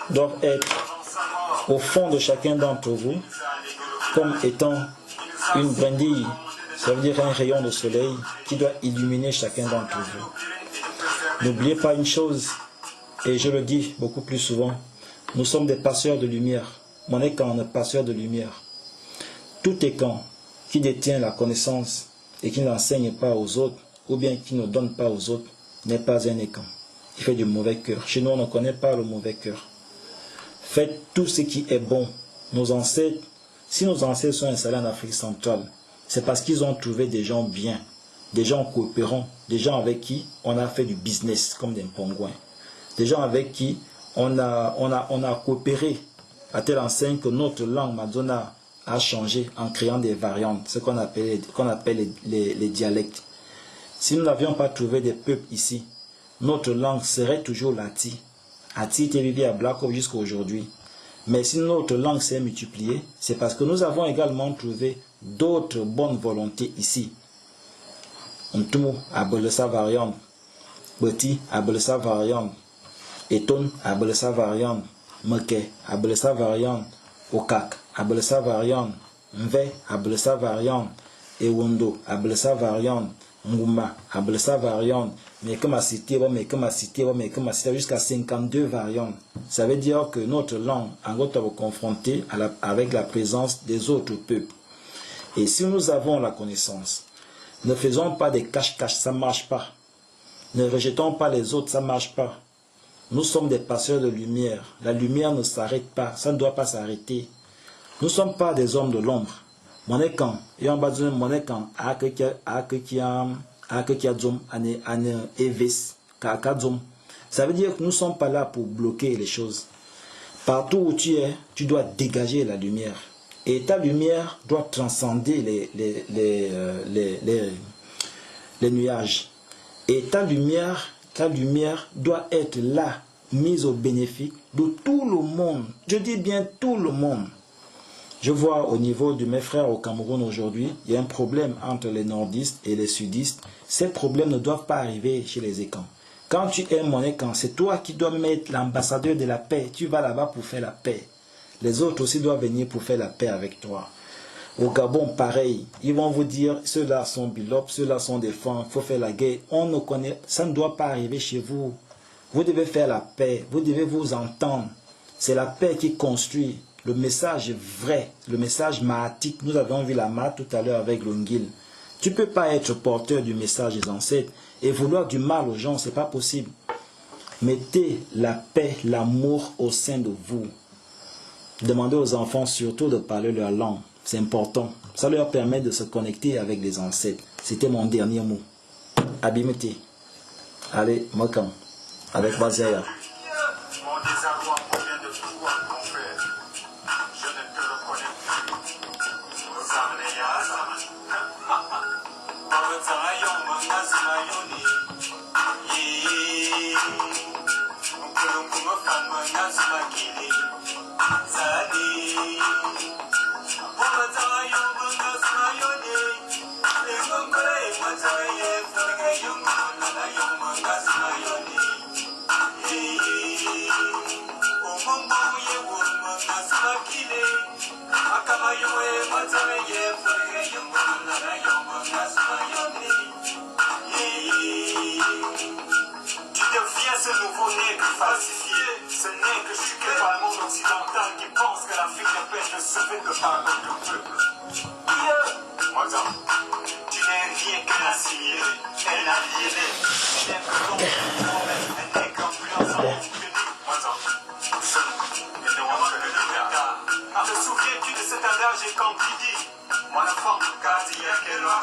doivent être au fond de chacun d'entre vous, comme étant une brindille, ça veut dire un rayon de soleil qui doit illuminer chacun d'entre vous. N'oubliez pas une chose, et je le dis beaucoup plus souvent, nous sommes des passeurs de lumière. Mon Ekan est passeur de lumière. Tout Ekan qui détient la connaissance et qui n'enseigne pas aux autres, ou bien qui ne donne pas aux autres, n'est pas un Ekan. Il fait du mauvais cœur. Chez nous, on ne connaît pas le mauvais cœur. Faites tout ce qui est bon. Nos ancêtres, si nos ancêtres sont installés en Afrique centrale, c'est parce qu'ils ont trouvé des gens bien, des gens coopérants, des gens avec qui on a fait du business comme des pingouins, des gens avec qui on a coopéré à telle enseigne que notre langue Madonna a changé en créant des variantes, ce qu'on appelle les dialectes. Si nous n'avions pas trouvé des peuples ici, notre langue serait toujours lati, à Tite à Black Hawk jusqu'à aujourd'hui. Mais si notre langue s'est multipliée, c'est parce que nous avons également trouvé d'autres bonnes volontés ici. Ntumu abelesa variante, Beti abelesa variante, Eton abelesa variante, Meke abelesa variante, Okak abelesa variante, Mve abelesa variante, Ewondo abelesa variante, Nguma abelesa variante, mais comme à citer, jusqu'à 52 variantes. Ça veut dire que notre langue en est confrontée avec la présence des autres peuples. Et si nous avons la connaissance, ne faisons pas des cache-cache, ça ne marche pas. Ne rejetons pas les autres, ça ne marche pas. Nous sommes des passeurs de lumière. La lumière ne s'arrête pas, ça ne doit pas s'arrêter. Nous ne sommes pas des hommes de l'ombre. Monekan, et en bas de Monekan, ça veut dire que nous ne sommes pas là pour bloquer les choses. Partout où tu es, tu dois dégager la lumière. Et ta lumière doit transcender les nuages. Et ta lumière doit être là, mise au bénéfice de tout le monde. Je dis bien tout le monde. Je vois au niveau de mes frères au Cameroun aujourd'hui, il y a un problème entre les nordistes et les sudistes. Ces problèmes ne doivent pas arriver chez les Ekans. Quand tu es mon Ekan, c'est toi qui dois être l'ambassadeur de la paix. Tu vas là-bas pour faire la paix. Les autres aussi doivent venir pour faire la paix avec toi. Au Gabon, pareil. Ils vont vous dire, ceux-là sont bilopes, ceux-là sont des femmes, il faut faire la guerre. On ne connaît, ça ne doit pas arriver chez vous. Vous devez faire la paix, vous devez vous entendre. C'est la paix qui construit. Le message vrai, le message mahatique. Nous avons vu la maat tout à l'heure avec l'Ongil. Tu ne peux pas être porteur du message des ancêtres et vouloir du mal aux gens, ce n'est pas possible. Mettez la paix, l'amour au sein de vous. Demandez aux enfants surtout de parler leur langue. C'est important. Ça leur permet de se connecter avec les ancêtres. C'était mon dernier mot. Abimete. Allez, Mokan. Avec Bazaya. Mon désarroi provient de toi, mon frère. Je ne te reconnais plus. Tu deviens ce nouveau nègre falsifié, ce nègre chuqué par le monde occidental qui pense que l'Afrique ne peut être sauvée que par notre peuple. Tu n'es rien qu'un assimilé, un aliéné, un nègre donc, un nègre influençant te souviens-tu de cet adage quand tu dis, mon enfant, Kazi Yakelwa,